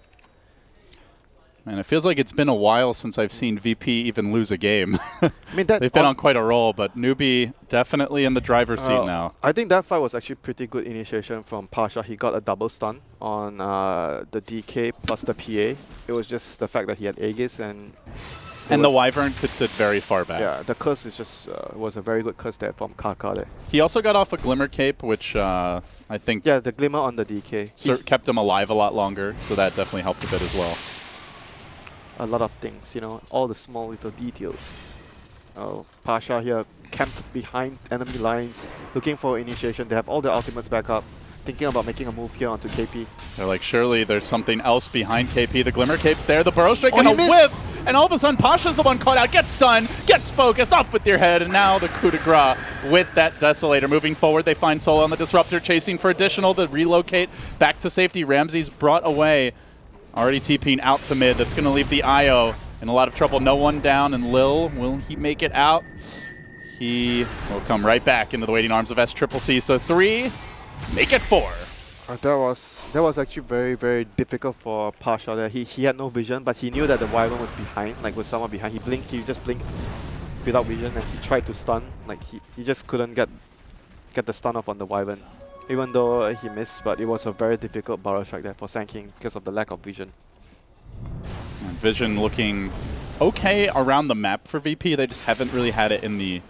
Man, it feels like it's been a while since I've seen VP even lose a game. I mean, they've been on quite a roll, but Newbee definitely in the driver's seat now. I think that fight was actually pretty good initiation from Pasha. He got a double stun on the DK plus the PA. It was just the fact that he had Aegis and the Wyvern could sit very far back. Yeah, the curse is just was a very good curse there from Kaka there. He also got off a Glimmer Cape, which I think... Yeah, the Glimmer on the DK. Kept him alive a lot longer, so that definitely helped a bit as well. A lot of things, you know, all the small little details. Oh, Pasha here camped behind enemy lines, looking for initiation. They have all the ultimates back up, thinking about making a move here onto KP. They're like, surely there's something else behind KP. The Glimmer Cape's there, the Burrow Strike and a whip! And all of a sudden, Pasha's the one caught out, gets stunned, gets focused, off with your head, and now the coup de grace with that Desolator. Moving forward, they find Solo on the Disruptor, chasing for additional to relocate back to safety. Ramsey's brought away. Already TPing out to mid. That's going to leave the IO in a lot of trouble. No one down, and Lil, will he make it out? He will come right back into the waiting arms of SCCC. So 3, make it 4. That was actually very, very difficult for Pasha there. He had no vision, but he knew that the Wyvern was behind, like was someone behind. He just blinked without vision, and he tried to stun. Like he just couldn't get the stun off on the Wyvern. Even though he missed, but it was a very difficult Burrow Strike there for Sand King because of the lack of vision. And vision looking okay around the map for VP. They just haven't really had it in the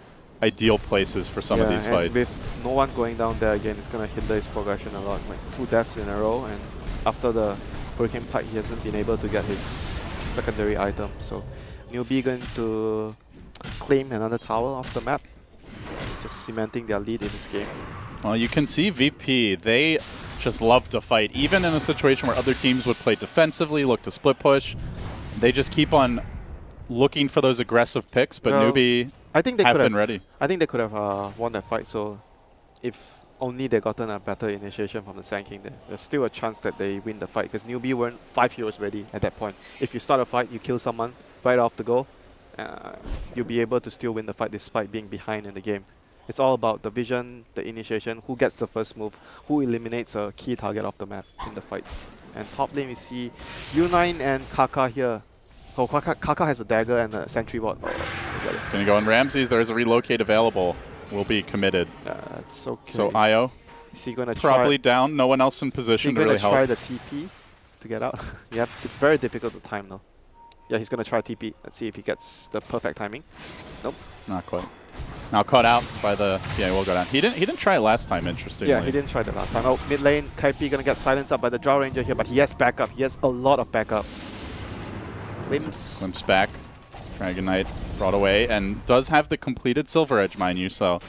ideal places for some of these fights. With no one going down there again, it's going to hinder his progression a lot. Like 2 deaths in a row, and after the Hurricane Pike, he hasn't been able to get his secondary item. So Newbee going to claim another tower off the map, just cementing their lead in this game. Well, you can see VP, they just love to fight. Even in a situation where other teams would play defensively, look to split push, they just keep on looking for those aggressive picks, but Newbee have been ready. I think they could have won that fight, so if only they gotten a better initiation from the Sand King, there's still a chance that they win the fight, because Newbee weren't 5 heroes ready at that point. If you start a fight, you kill someone right off the go, you'll be able to still win the fight despite being behind in the game. It's all about the vision, the initiation, who gets the first move, who eliminates a key target off the map in the fights. And top lane we see U9 and Kaka here. Oh, Kaka has a dagger and a sentry ward. Oh, gonna go on Ramses. There is a relocate available. Will be committed. That's okay. So IO is he gonna probably down. No one else in position to really help. Is he gonna try the TP to get out? Yep, it's very difficult to time though. Yeah, he's gonna try TP. Let's see if he gets the perfect timing. Nope. Not quite. Now caught out by the will go down. He didn't try it last time, interestingly. Yeah, he didn't try the last time. Oh, mid lane, Kaipi gonna get silenced up by the Drow Ranger here, but he has backup. He has a lot of backup. Glimpse back. Dragon Knight brought away and does have the completed Silver Edge, mind you, so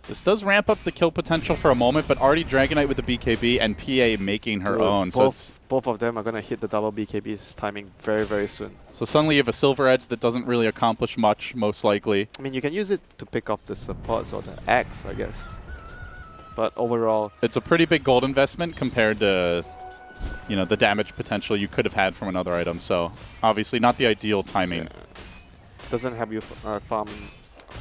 this does ramp up the kill potential for a moment, but already Dragon Knight with the BKB and PA making her own. Both of them are going to hit the double BKB's timing very, very soon. So suddenly you have a Silver Edge that doesn't really accomplish much, most likely. I mean, you can use it to pick up the supports or the Axe, I guess. But overall, it's a pretty big gold investment compared to the damage potential you could have had from another item. So obviously not the ideal timing. Yeah. Doesn't have you farm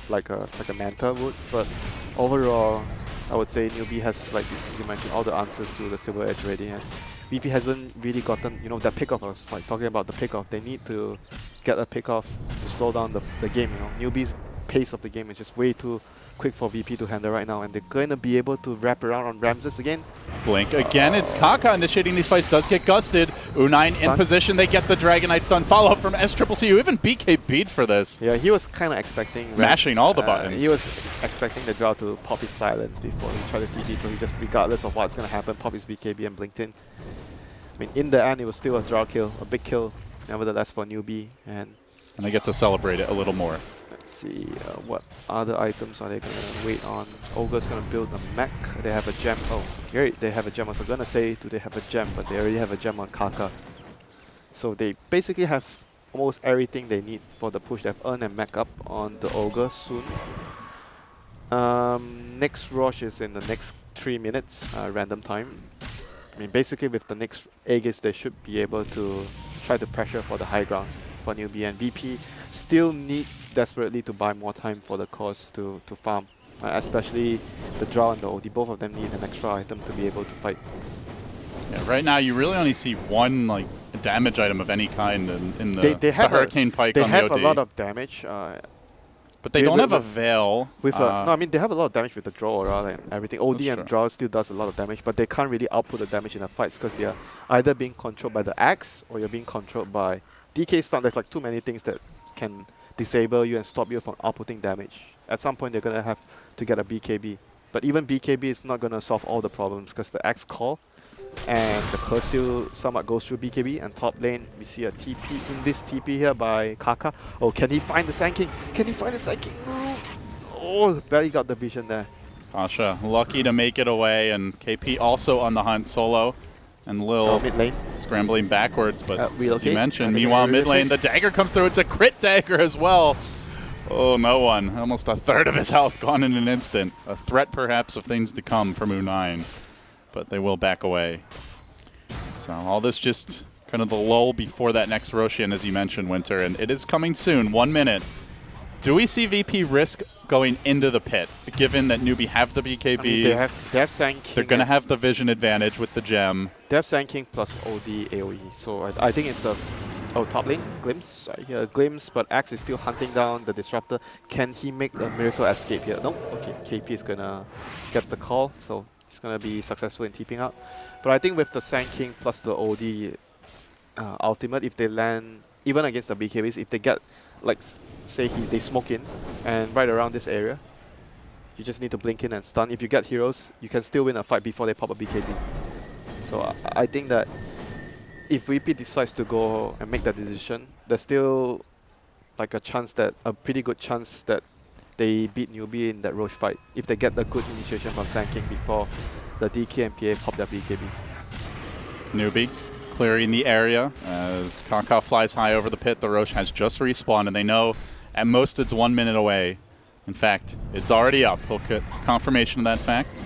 like a Manta would, but overall, I would say Newbee has, like you mentioned, all the answers to the Silver Edge already. And VP hasn't really gotten, that pickoff. I was like talking about the pickoff. They need to get a pickoff to slow down the game. Newbee's pace of the game is just way too quick for VP to handle right now, and they're going to be able to wrap around on Ramses again. Blink again. It's Kaka initiating these fights. Does get gusted. U9 in position. They get the Dragon Knight stun. Follow up from SCCC, who even BKB'd for this. Yeah, he was kind of expecting mashing all the buttons. He was expecting the Drow to pop his silence before he tried to TP, so he just, regardless of what's going to happen, pop his BKB and blinked in. I mean, in the end, it was still a Drow kill, a big kill, nevertheless, for Newbee. And they get to celebrate it a little more. Let's see, what other items are they going to wait on? Ogre's going to build a mech. They have a gem. Oh, great, they have a gem. I was going to say, do they have a gem? But they already have a gem on Kaka. So they basically have almost everything they need for the push. They've earned a mech up on the Ogre soon. Next rush is in the next 3 minutes, random time. I mean, basically with the next Aegis, they should be able to try to pressure for the high ground for Newbee, and VP still needs desperately to buy more time for the cause to farm. Especially the Drow and the OD, both of them need an extra item to be able to fight. Yeah, right now you really only see one like damage item of any kind in the Hurricane Pike on the OD. They have a lot of damage. But they don't have a Veil. No, I mean, they have a lot of damage with the Draw Aura and everything. OD and Draw still does a lot of damage, but they can't really output the damage in the fights because they are either being controlled by the Axe or you're being controlled by DK stun. There's like too many things that can disable you and stop you from outputting damage. At some point, they're going to have to get a BKB. But even BKB is not going to solve all the problems because the Axe call and the curse still somewhat goes through BKB. And top lane, we see a TP, Invis TP here by Kaka. Oh, can he find the Sand King? Can he find the Sand King? Oh, barely got the vision there. Pasha lucky to make it away, and KP also on the hunt solo. And Lil mid lane scrambling backwards, but as you mentioned, meanwhile mid lane, the dagger comes through. It's a crit dagger as well. Oh, no one. Almost a third of his health gone in an instant. A threat, perhaps, of things to come from U9. But they will back away. So all this just kind of the lull before that next Roshan, as you mentioned, Winter. And it is coming soon, 1 minute. Do we see VP risk going into the pit, given that Newbee have the BKBs? I mean, they have Sand King. They're going to have the vision advantage with the gem. They have Sand King plus OD AoE. So I think it's a... Oh, top lane, Glimpse. I hear a Glimpse, but Axe is still hunting down the Disruptor. Can he make a miracle escape here? No? Okay, KP is going to get the call, so he's going to be successful in TPing out. But I think with the Sand King plus the OD ultimate, if they land, even against the BKBs, if they get, like, say they smoke in, and right around this area, you just need to blink in and stun. If you get heroes, you can still win a fight before they pop a BKB. So I think that if VP decides to go and make that decision, there's still like a pretty good chance that they beat Newbee in that Roche fight if they get the good initiation from Sand King before the DK and PA pop their BKB. Newbee clearing the area as Kaka flies high over the pit. The Roche has just respawned, and they know at most it's 1 minute away. In fact, it's already up. He'll get confirmation of that fact.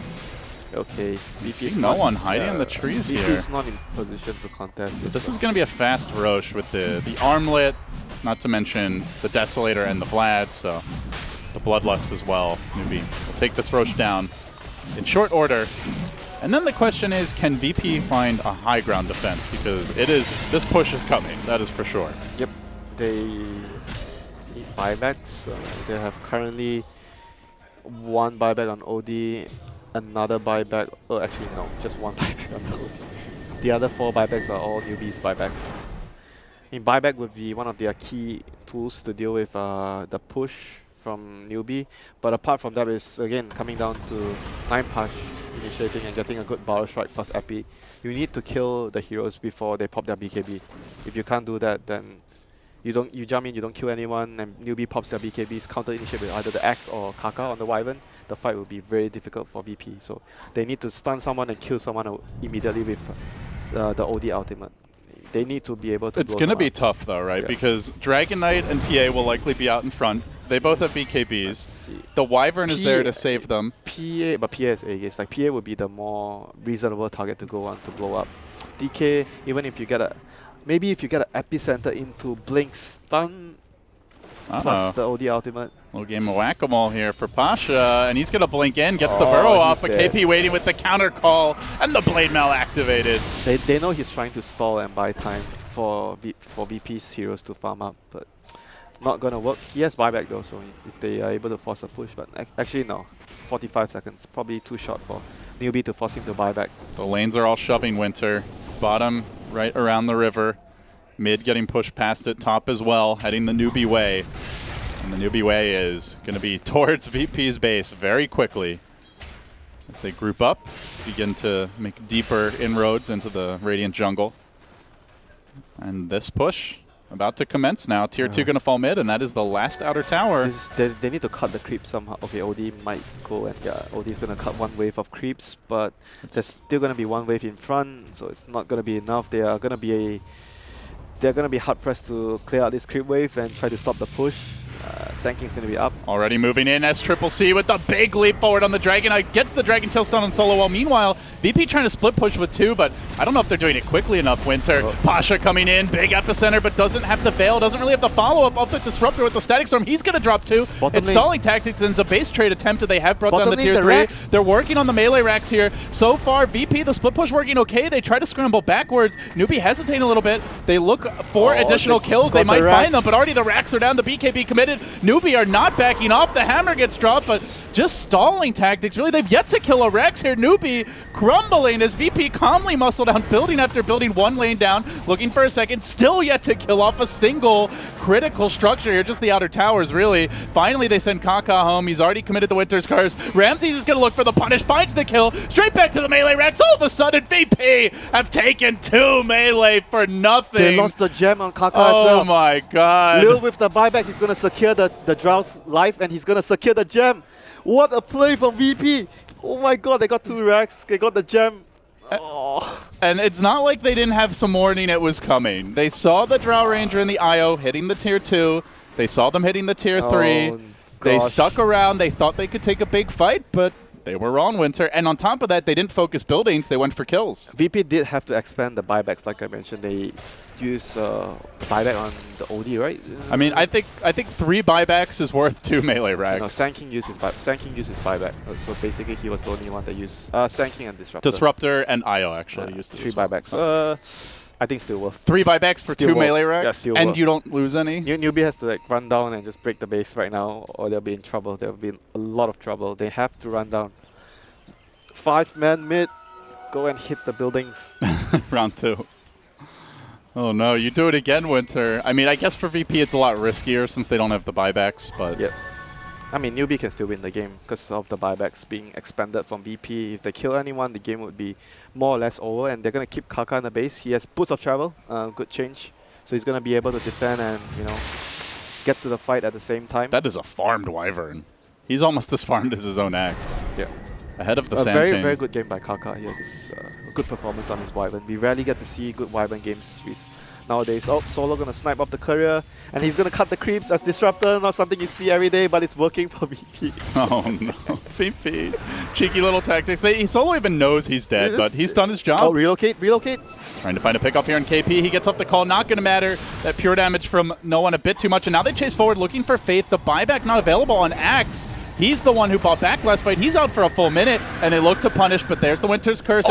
Okay, VP's no one hiding in the trees here. VP's not in position to contest this. This is going to be a fast Roche with the armlet, not to mention the Desolator and the Vlad, so the Bloodlust as well. Newbee will take this Roche down in short order. And then the question is, can VP find a high ground defense? Because this push is coming, that is for sure. Yep, they need buybacks. They have currently one buyback on OD, another buyback, actually no, just one buyback on the OD. The other 4 buybacks are all Newbee's buybacks. I mean, buyback would be one of their key tools to deal with the push from Newbee, but apart from that, it's again coming down to 9 push, initiating and getting a good Barrel Strike plus Epi. You need to kill the heroes before they pop their BKB. If you can't do that, then you jump in, you don't kill anyone, and Newbee pops their BKBs, counter initiate with either the Axe or Kaka on the Wyvern. The fight will be very difficult for VP. So they need to stun someone and kill someone immediately with the OD ultimate. They need to be able to. It's going to be tough though, right? Yeah. Because Dragon Knight and PA will likely be out in front. They both have BKBs. The Wyvern is there to save them. But PA is Aegis. Like PA would be the more reasonable target to go on to blow up. DK, even if you get maybe if you get an Epicenter into Blink stun plus the OD ultimate. Little game of whack-a-mole here for Pasha, and he's going to blink in, gets the burrow off, but dead. KP waiting with the counter call, and the Blade Mail activated. They know he's trying to stall and buy time for VP's heroes to farm up, but not going to work. He has buyback though, so if they are able to force a push, but actually no, 45 seconds, probably too short for Newbee to force him to buy back. The lanes are all shoving Winter. Bottom right around the river. Mid getting pushed past it. Top as well, heading the Newbee way. And the Newbee way is going to be towards VP's base very quickly. As they group up, begin to make deeper inroads into the Radiant jungle. And this push about to commence now. Tier 2 going to fall mid, and that is the last outer tower. They need to cut the creeps somehow. Okay, OD might go, and yeah, OD is going to cut one wave of creeps, but there's still going to be one wave in front, so it's not going to be enough. They are going to be hard pressed to clear out this creep wave and try to stop the push. Sanking's going to be up. Already moving in as Triple C with the big leap forward on the Dragon. Gets the Dragon Tail stun on solo wall. Meanwhile, VP trying to split push with 2, but I don't know if they're doing it quickly enough, Winter. Pasha coming in, big epicenter, but doesn't have the Veil, doesn't really have the follow-up of the Disruptor with the Static Storm. He's going to drop 2. It's stalling tactics, and it's a base trade attempt that they have brought down the tier 3. They're working on the melee racks here. So far, VP, the split push working okay. They try to scramble backwards. Newbee hesitating a little bit. They look for additional kills. They might find them, but already the racks are down. The BKB committed. Newbee are not backing off. The hammer gets dropped, but just stalling tactics. Really, they've yet to kill a Rex here. Newbee crumbling as VP calmly muscle down, building after building, 1 lane down, looking for a second. Still yet to kill off a single critical structure here, just the outer towers, really. Finally, they send Kaka home. He's already committed the Winter's Curse. Ramses is going to look for the punish, finds the kill, straight back to the melee racks. All of a sudden, VP have taken 2 melee for nothing. They lost the gem on Kaka as well. Oh my god. Lil with the buyback, he's going to secure the Drow's life, and he's going to secure the gem. What a play from VP. Oh my god, they got 2 racks. They got the gem. And it's not like they didn't have some warning it was coming. They saw the Drow Ranger and the IO hitting the tier 2. They saw them hitting the tier 3. They stuck around. They thought they could take a big fight, but they were wrong, Winter. And on top of that, they didn't focus buildings. They went for kills. VP did have to expand the buybacks, like I mentioned. They use buyback on the OD, right? I mean, I think 3 buybacks is worth 2 melee racks. No, Sanking uses buyback. So basically, he was the only one that used Sanking and Disruptor. Disruptor and IO actually used 3 buybacks. I think still worth. 3 buybacks for still 2 melee racks, and worth. You don't lose any. Newbee has to like run down and just break the base right now, or they'll be in trouble. There'll be a lot of trouble. They have to run down. 5-man mid, go and hit the buildings. Round 2. Oh no, you do it again, Winter. I mean, I guess for VP it's a lot riskier since they don't have the buybacks, but... Yep. I mean, Newbee can still win the game because of the buybacks being expanded from VP. If they kill anyone, the game would be more or less over, and they're going to keep Kaka in the base. He has Boots of Travel, good change. So he's going to be able to defend and, you know, get to the fight at the same time. That is a farmed Wyvern. He's almost as farmed as his own axe. Yeah. Ahead of the Sand Very, King. very good game by Kaka here. This good performance on his Wyvern. We rarely get to see good Wyvern games nowadays. Oh, Solo gonna snipe up the courier, and he's gonna cut the creeps as Disruptor. Not something you see every day, but it's working for VP. Oh no, VP. Cheeky little tactics. Solo even knows he's dead, but he's done his job. Oh, relocate. Trying to find a pickoff here in KP. He gets off the call. Not going to matter. That pure damage from no one a bit too much. And now they chase forward looking for Faith. The buyback not available on Axe. He's the one who bought back last fight. He's out for a full minute, and they look to punish, but there's the Winter's Curse.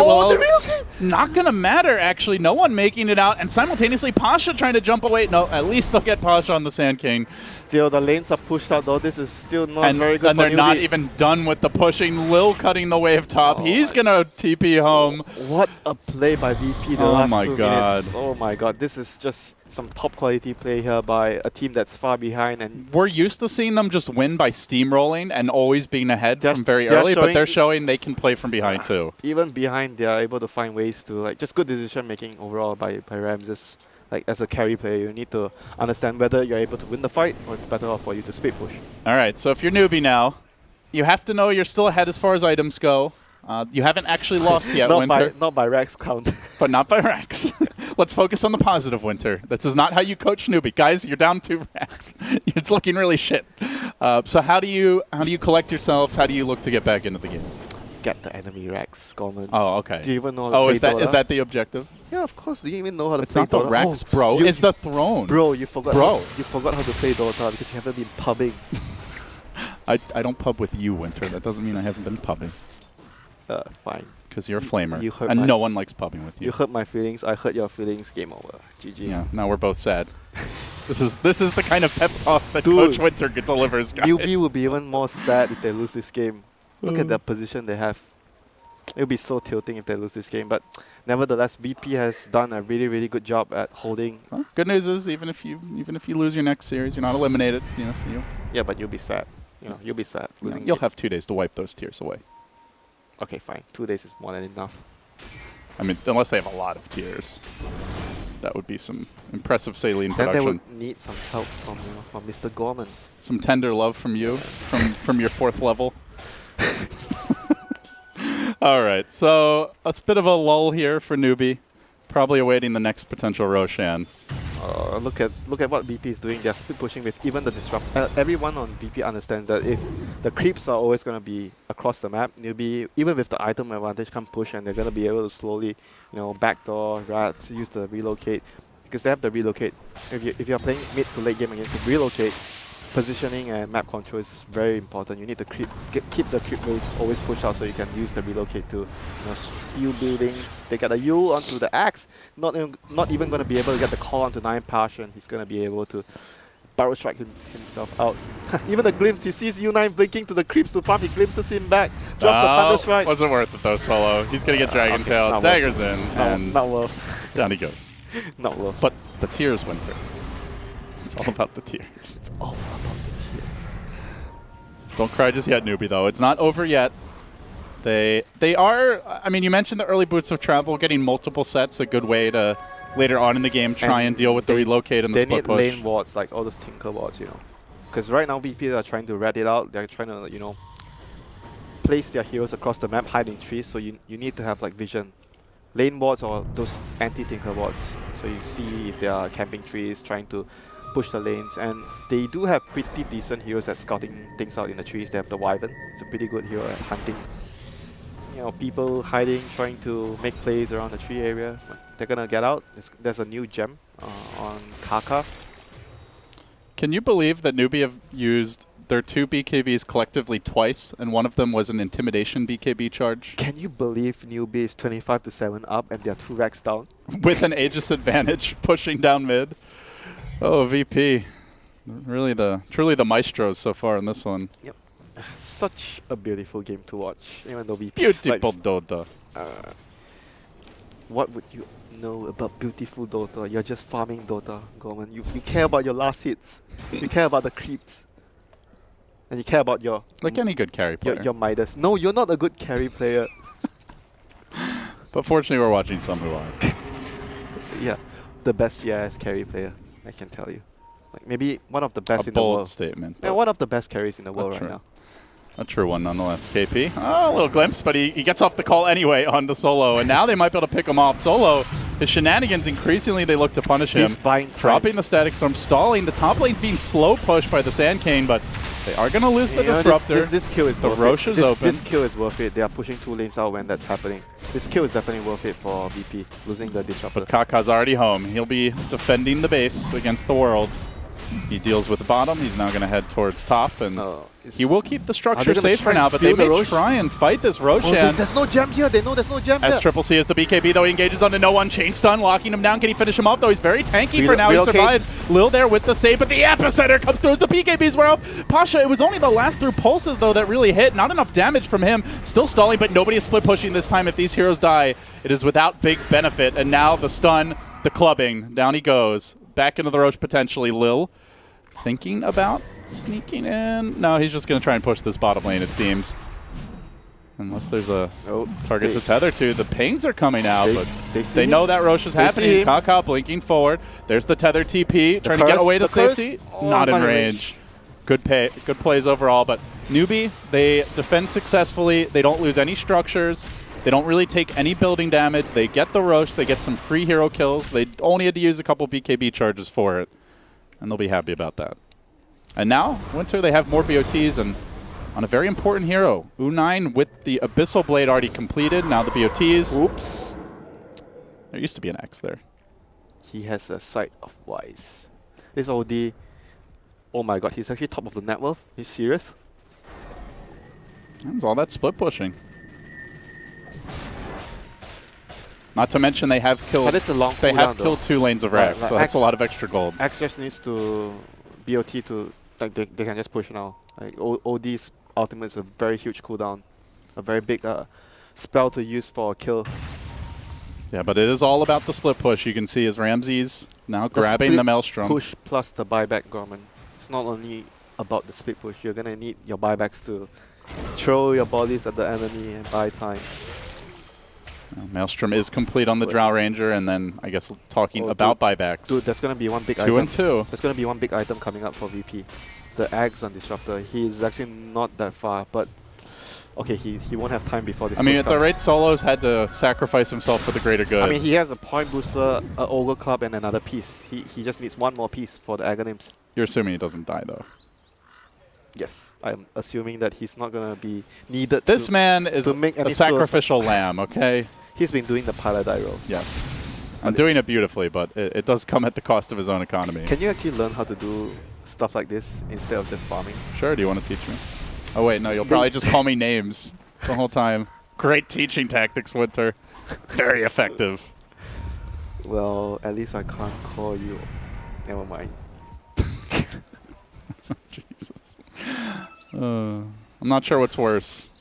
Not going to matter, actually. No one making it out, and simultaneously Pasha trying to jump away. No, at least they'll get Pasha on the Sand King. Still, the lanes are pushed out, though. This is still not very good and for they're Newbee. Not even done with the pushing. Lil cutting the wave top. He's going to TP home. What a play by VP the last 2 minutes. Oh my god, this is just some top quality play here by a team that's far behind. And we're used to seeing them just win by steamrolling and always being ahead from very early, but they're showing they can play from behind too. Even behind, they are able to find ways to, like, just good decision making overall by Ramses. Like, as a carry player, you need to understand whether you're able to win the fight or it's better off for you to split push. All right, so if you're Newbee now, you have to know you're still ahead as far as items go. You haven't actually lost yet, Winter. Not by racks count. But not by racks. Let's focus on the positive, Winter. This is not how you coach Newbee. Guys, you're down 2 racks. It's looking really shit. So how do you collect yourselves? How do you look to get back into the game? Get the enemy racks, Gorman. Oh, okay. Do you even know how to play is that the objective? Yeah, of course. Do you even know how to it's play Dota? It's not the racks, bro. It's the throne. Bro, you forgot how to play Dota because you haven't been pubbing. I don't pub with you, Winter. That doesn't mean I haven't been pubbing. Fine. Because you're a flamer, and no one likes pubbing with you. You hurt my feelings. I hurt your feelings. Game over. GG. Yeah. Now we're both sad. This is the kind of pep talk that Coach Winter delivers, guys. Newbee will be even more sad if they lose this game. Look at the position they have. It'll be so tilting if they lose this game. But nevertheless, VP has done a really, really good job at holding. Well, good news is even if you lose your next series, you're not eliminated. Yeah, but you'll be sad. You'll be sad. You'll have 2 days to wipe those tears away. Okay, fine. 2 days is more than enough. I mean, unless they have a lot of tears. That would be some impressive saline production. Then they would need some help from Mr. Gorman. Some tender love from you, from your 4th level. All right, so a bit of a lull here for Newbee. Probably awaiting the next potential Roshan. look at what VP is doing. They're split pushing with even the disrupt. Everyone on VP understands that if the creeps are always going to be across the map, Newbee, even with the item advantage, come push and they're going to be able to slowly, backdoor, rats, use the relocate, because they have the relocate. If you're playing mid to late game against the relocate, positioning and map control is very important. You need to keep the creep waves always pushed out so you can use the relocate to steal buildings. They get a Yule onto the axe. Not even going to be able to get the call onto 9 Passion. He's going to be able to barrel strike himself out. Even the glimpse, he sees U9 blinking to the creeps to farm. He glimpses him back, drops a thunder strike. Wasn't worth it though, Solo. He's going to get Dragon Tail. Daggers in, and not worth. Down he goes. Not worth. But the tears went through. It's all about the tears. It's all about the tears. Don't cry just yet, Newbee, though. It's not over yet. They are, I mean, you mentioned the early boots of travel, getting multiple sets, a good way to, later on in the game, try and deal with the relocate and the split push. They need lane wards, like all those Tinker wards, Because right now, VP are trying to rat it out. They're trying to, place their heroes across the map, hide in trees, so you need to have, like, vision. Lane wards or those anti-Tinker wards. So you see if they are camping trees, trying to push the lanes, and they do have pretty decent heroes at scouting things out in the trees. They have the Wyvern. It's a pretty good hero at hunting. People hiding, trying to make plays around the tree area. They're gonna get out. There's a new gem on Kaka. Can you believe that Newbee have used their 2 BKBs collectively twice, and one of them was an intimidation BKB charge? Can you believe Newbee is 25-7 up and they're 2 racks down? With an Aegis advantage pushing down mid. Oh, VP. Truly the maestros so far in this one. Yep. Such a beautiful game to watch, even though VP Beautiful Dota. What would you know about beautiful Dota? You're just farming Dota, Gorman. You care about your last hits. You care about the creeps. And you care about your... Like any good carry player. Your Midas. No, you're not a good carry player. But fortunately, we're watching some who are. Yeah. The best CIS carry player, I can tell you. Like maybe one of the best in the world. A bold statement. Yeah, one of the best carries in the world right now. A true one, nonetheless. KP. Oh, a little glimpse, but he gets off the call anyway on the Solo, and now they might be able to pick him off. Solo, his shenanigans, increasingly they look to punish him. Dropping the Static Storm, stalling. The top lane being slow pushed by the Sand Cane, but they are going to lose the Disruptor. This kill is worth it. Roche is open. This kill is worth it. They are pushing 2 lanes out when that's happening. This kill is definitely worth it for VP, losing the Disruptor. But Kaka's already home. He'll be defending the base against the world. He deals with the bottom. He's now going to head towards top, and he will keep the structure safe for now, but they may try and fight this Roshan. There's no gem here. They know there's no gem here. As Triple C is the BKB, though, he engages onto no one. Chain stun, locking him down. Can he finish him off, though? He's very tanky for now. He survives. Lil there with the save, but the epicenter comes through as the BKBs wear off. Pasha, it was only the last through pulses, though, that really hit. Not enough damage from him. Still stalling, but nobody is split pushing this time. If these heroes die, it is without big benefit. And now the stun, the clubbing. Down he goes. Back into the Roche potentially. Lil thinking about sneaking in. No, he's just going to try and push this bottom lane, it seems. Unless there's a target to tether to. The pings are coming out, but they know that Roche is happening. Kaka blinking forward. There's the tether TP, trying to get away to safety. Not in range. Good plays overall, but Newbee, they defend successfully. They don't lose any structures. They don't really take any building damage. They get the Roche. They get some free hero kills. They only had to use a couple BKB charges for it, and they'll be happy about that. And now, Winter, they have more BOTs, and on a very important hero, U9 with the Abyssal Blade already completed. Now the BOTs. Oops. There used to be an X there. He has a sight of wise. This OD, oh my god, he's actually top of the net worth. Are you serious? That's all that split pushing. Not to mention they have killed. But it's a long They have killed 2 lanes of Rax, so that's a lot of extra gold. X just needs to BOT to like they can just push now. Like OD's ultimate is a very huge cooldown, a very big spell to use for a kill. Yeah, but it is all about the split push. You can see as Ramses now grabbing the Maelstrom. Push plus the buyback, Gorman. It's not only about the split push. You're gonna need your buybacks to throw your bodies at the enemy and buy time. Maelstrom is complete on the Drow Ranger, and then I guess talking about buybacks. Dude, there's gonna be one big 2 item. and 2. There's gonna be one big item coming up for VP. The Ags on Disruptor. He is actually not that far, but Okay, he won't have time before this. I mean, at the rate Solos had to sacrifice himself for the greater good. I mean, he has a point booster, an Ogre Club, and another piece. He just needs one more piece for the Aghanims. You're assuming he doesn't die, though. Yes, I'm assuming that he's not going to be needed. This man is a sacrificial lamb, okay? He's been doing the pilot die roll. Yes. I'm doing it beautifully, but it does come at the cost of his own economy. Can you actually learn how to do stuff like this instead of just farming? Sure, do you want to teach me? Oh wait, no, you'll probably just call me names the whole time. Great teaching tactics, Winter. Very effective. Well, at least I can't call you. Never mind. Jesus. I'm not sure what's worse.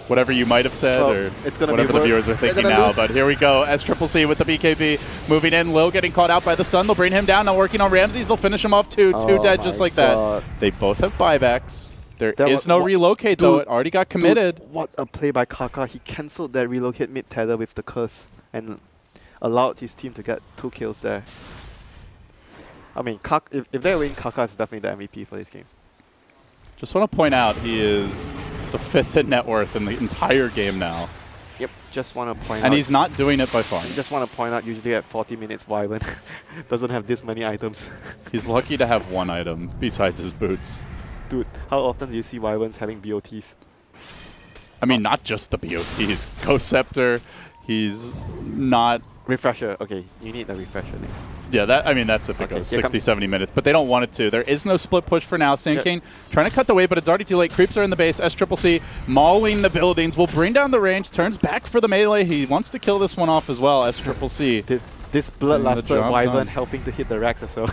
Whatever you might have said, or it's gonna whatever be the viewers are thinking now. Lose. But here we go. SCCC with the BKB moving in. Low getting caught out by the stun. They'll bring him down. Now working on Ramses. They'll finish him off too. Two dead just like that. They both have buybacks. There is no relocate, though. It already got committed. Dude, what a play by Kaka. He cancelled that relocate mid-tether with the curse and allowed his team to get 2 kills there. I mean, if they win, Kaka is definitely the MVP for this game. Just want to point out he is the 5th in net worth in the entire game now. Yep, just want to point out. And he's not doing it by farm. Just want to point out, usually at 40 minutes, Wyvern doesn't have this many items. He's lucky to have 1 item besides his boots. Dude, how often do you see Wyverns having BOTs? I mean, not just the BOTs. Ghost Scepter, he's not... Refresher, okay, you need the refresher next. Yeah, that's if it goes 60, 70 minutes, but they don't want it to. There is no split push for now. Sand King trying to cut the wave, but it's already too late. Creeps are in the base. SCCC mauling the buildings. Will bring down the range, turns back for the melee. He wants to kill this one off as well, SCCC. This Bloodluster Wyvern helping to hit the racks as well.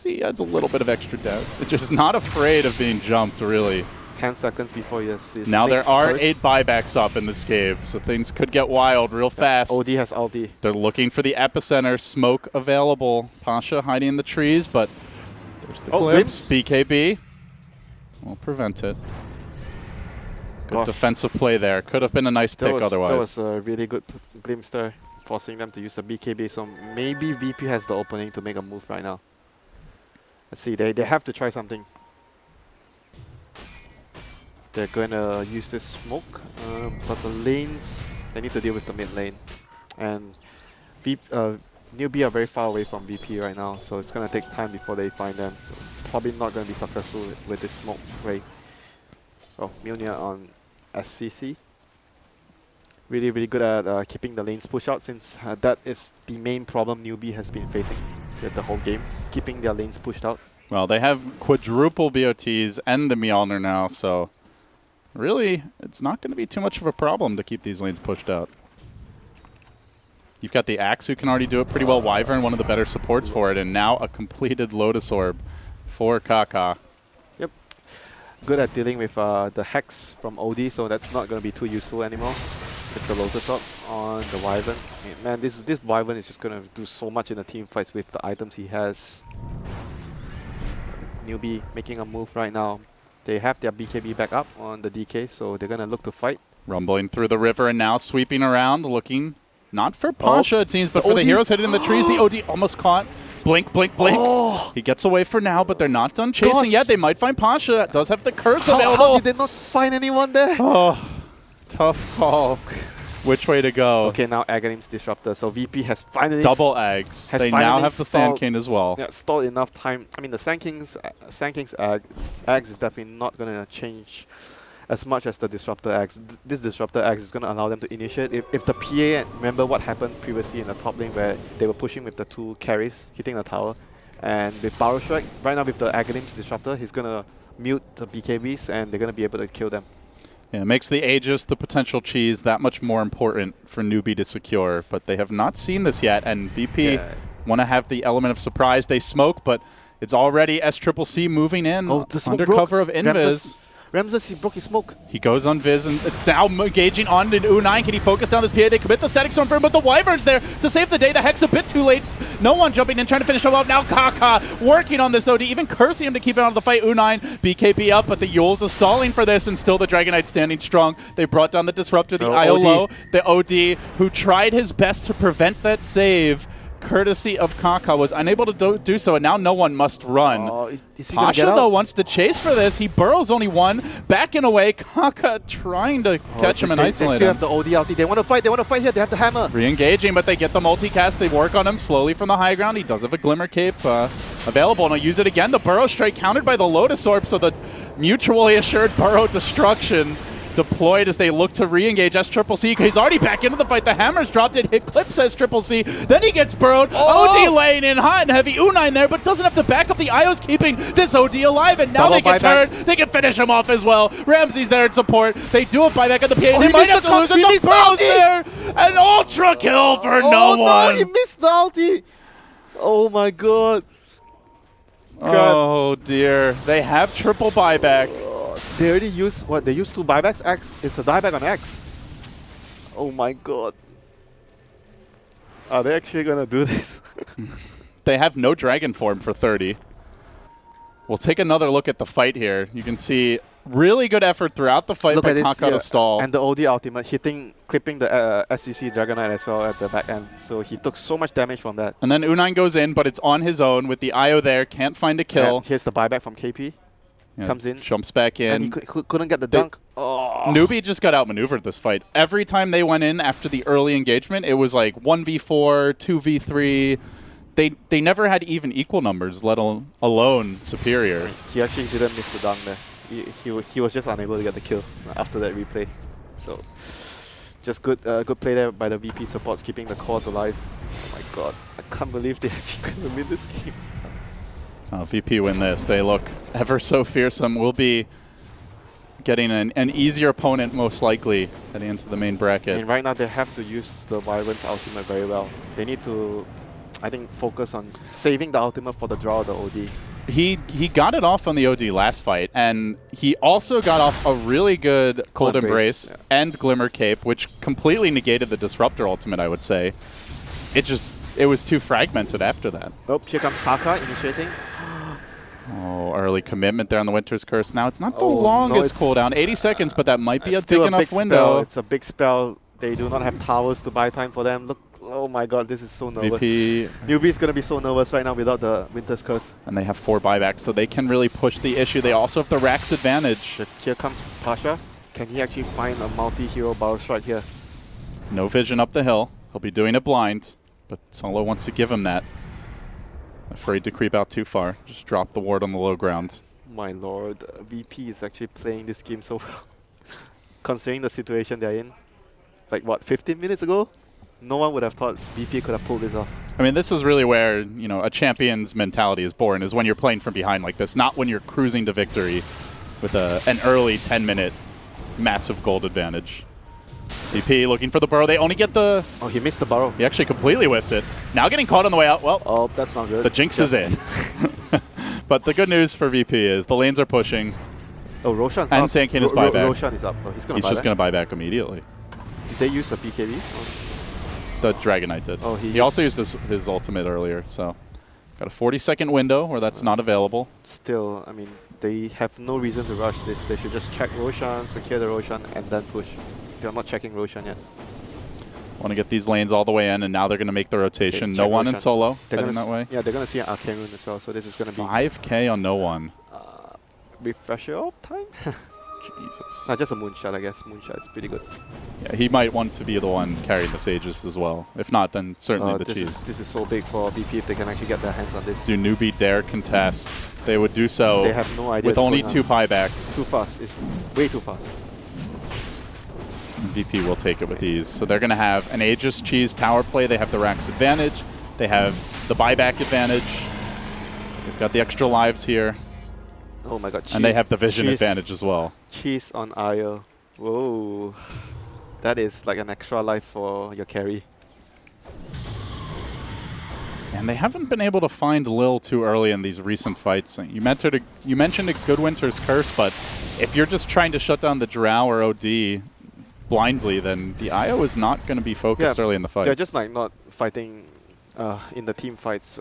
He adds a little bit of extra doubt. Just not afraid of being jumped, really. 10 seconds before his now there are 8 buybacks up in this cave, so things could get wild real fast. OD has ulti. They're looking for the epicenter. Smoke available. Pasha hiding in the trees, but there's the glimpse. BKB will prevent it. Good defensive play there. Could have been a nice pick otherwise. That was a really good glimpse there, forcing them to use the BKB, so maybe VP has the opening to make a move right now. Let's see, they have to try something. They're going to use this smoke, but the lanes, they need to deal with the mid lane. And Newbee are very far away from VP right now, so it's going to take time before they find them. So probably not going to be successful with this smoke play. Oh, Mjolnir on SCC. Really, really good at keeping the lanes push out, since that is the main problem Newbee has been facing the whole game, keeping their lanes pushed out. Well, they have quadruple BOTs and the Mjolnir now, so really, it's not going to be too much of a problem to keep these lanes pushed out. You've got the Axe who can already do it pretty well. Wyvern, one of the better supports for it, and now a completed Lotus Orb for Kaka. Yep. Good at dealing with the Hex from OD, so that's not going to be too useful anymore. With the Lotus Orb on the Wyvern. Man, this Wyvern is just going to do so much in the team fights with the items he has. Newbee making a move right now. They have their BKB back up on the DK, so they're going to look to fight. Rumbling through the river and now sweeping around, looking not for Pasha, it seems, but for the heroes hidden in the trees. The OD almost caught. Blink, blink, blink. Oh. He gets away for now, but they're not done chasing yet. They might find Pasha. Does have the curse available. How did they not find anyone there? Oh, tough call. Which way to go? Okay, now Aghanim's Disruptor. So VP has finally... Double Ags. They now have the Sand King as well. Yeah, stalled enough time. I mean, the Sand King's Ags is definitely not going to change as much as the Disruptor Ags. This Disruptor Ags is going to allow them to initiate. If the PA, remember what happened previously in the top lane where they were pushing with the 2 carries, hitting the tower. And with Barrow Strike, right now with the Aghanim's Disruptor, he's going to mute the BKBs and they're going to be able to kill them. Yeah, it makes the Aegis, the potential cheese, that much more important for Newbee to secure. But they have not seen this yet, and VP want to have the element of surprise. They smoke, but it's already SCCC moving in under cover of Invis. Ramses, he broke his smoke. He goes on Viz and now engaging on to U9. Can he focus down this PA? They commit the Static Storm for him, but the Wyvern's there to save the day. The Hex a bit too late. No one jumping in, trying to finish him up. Now Kaka working on this OD, even cursing him to keep him out of the fight. U9, BKB up, but the Yules are stalling for this, and still the Dragon Knight standing strong. They brought down the Disruptor, the IO low, the OD, who tried his best to prevent that save. courtesy of Kaka, was unable to do so, and now no one must run. Oh, is he Pasha, though, wants to chase for this. He burrows only one, backing away. Kaka trying to catch him and isolate him. They still have the OD ulti. They want to fight here. They have the hammer. Re-engaging, but they get the multicast. They work on him slowly from the high ground. He does have a Glimmer Cape available, and he'll use it again. The burrow strike countered by the Lotus Orb, so the mutually assured burrow destruction deployed as they look to re-engage SCCC. He's already back into the fight. The hammer's dropped. It hit clips SCCC. Then he gets burrowed. OD lane in hot and heavy. U9 there, but doesn't have to back up. The IO's keeping this OD alive, and now they get turned. They can finish him off as well. Ramsey's there in support. They do a buyback at the PA. They might have to lose it. The burrow's there. An ultra kill for no one. No, he missed the ulti. Oh my god. Oh dear. They have triple buyback. They already used what? They used 2 buybacks. X. It's a dieback on X. Oh my god. Are they actually gonna do this? They have no dragon form for 30. We'll take another look at the fight here. You can see really good effort throughout the fight by Kaka to stall. And the OD ultimate clipping the SCC Dragonite as well at the back end. So he took so much damage from that. And then U9 goes in, but it's on his own with the IO there. Can't find a kill. And here's the buyback from KP. Yeah, comes in. Jumps back in. And he couldn't get the dunk. Newbee just got outmaneuvered this fight. Every time they went in after the early engagement, it was like 1v4, 2v3. They never had even equal numbers, let alone superior. He actually didn't miss the dunk there. He was just unable to get the kill after that replay. So just good play there by the VP supports, keeping the cause alive. Oh my god, I can't believe they actually going to win this game. VP win this. They look ever so fearsome. We'll be getting an easier opponent most likely heading into the main bracket. I mean, right now they have to use the Wyvern's ultimate very well. They need to, I think, focus on saving the ultimate for the draw of the OD. He got it off on the OD last fight, and he also got off a really good Cold Embrace and Glimmer Cape, which completely negated the Disruptor ultimate, I would say. It was too fragmented after that. Oh, here comes Kaka initiating. Oh, early commitment there on the Winter's Curse. Now, it's not the longest cooldown, 80 seconds, but that might be a big enough window. It's a big spell. They do not have towers to buy time for them. Look, oh my god, this is so nervous. Newbee's going to be so nervous right now without the Winter's Curse. And they have 4 buybacks, so they can really push the issue. They also have the Rax advantage. Here comes Pasha. Can he actually find a multi-hero Battle Strike here? No vision up the hill. He'll be doing it blind, but Solo wants to give him that. Afraid to creep out too far. Just drop the ward on the low ground. My lord, VP is actually playing this game so well. Considering the situation they're in. Like what, 15 minutes ago? No one would have thought VP could have pulled this off. I mean, this is really where, you know, a champion's mentality is born, is when you're playing from behind like this, not when you're cruising to victory with an early 10-minute massive gold advantage. VP looking for the burrow. They only get the... Oh, he missed the burrow. He actually completely whiffs it. Now getting caught on the way out. Well, oh, that's not good. The jinx is in. But the good news for VP is the lanes are pushing. Oh, Roshan's and up. And Sankin is buyback. Roshan is up. Oh, he's just going to buy back immediately. Did they use a PKB? Oh. The Dragonite did. Oh, he also used his ultimate earlier, so... Got a 40-second window where that's not available. Still, I mean, they have no reason to rush this. They should just check Roshan, secure the Roshan, and then push. They're not checking Roshan yet. Want to get these lanes all the way in, and now they're going to make the rotation. No one in solo heading that way. Yeah, they're going to see an Arcane Rune as well, so this is going to be... 5k on no one. Refresher up time? Jesus. Just a Moonshot, I guess. Moonshot is pretty good. Yeah, he might want to be the one carrying the Sages as well. If not, then certainly the cheese. This is so big for VP if they can actually get their hands on this. Do Newbee dare contest? They would do so. They have no idea with only 2 buybacks. Too fast. It's way too fast. VP will take it with these. So they're going to have an Aegis Cheese power play. They have the Rax advantage. They have the buyback advantage. They've got the extra lives here. Oh my god. And they have the vision advantage as well. Cheese on IO. Whoa. That is like an extra life for your carry. And they haven't been able to find Lil too early in these recent fights. You mentioned a good Winter's Curse, but if you're just trying to shut down the Drow or OD blindly, then the IO is not going to be focused early in the fight. They're just like not fighting in the team fights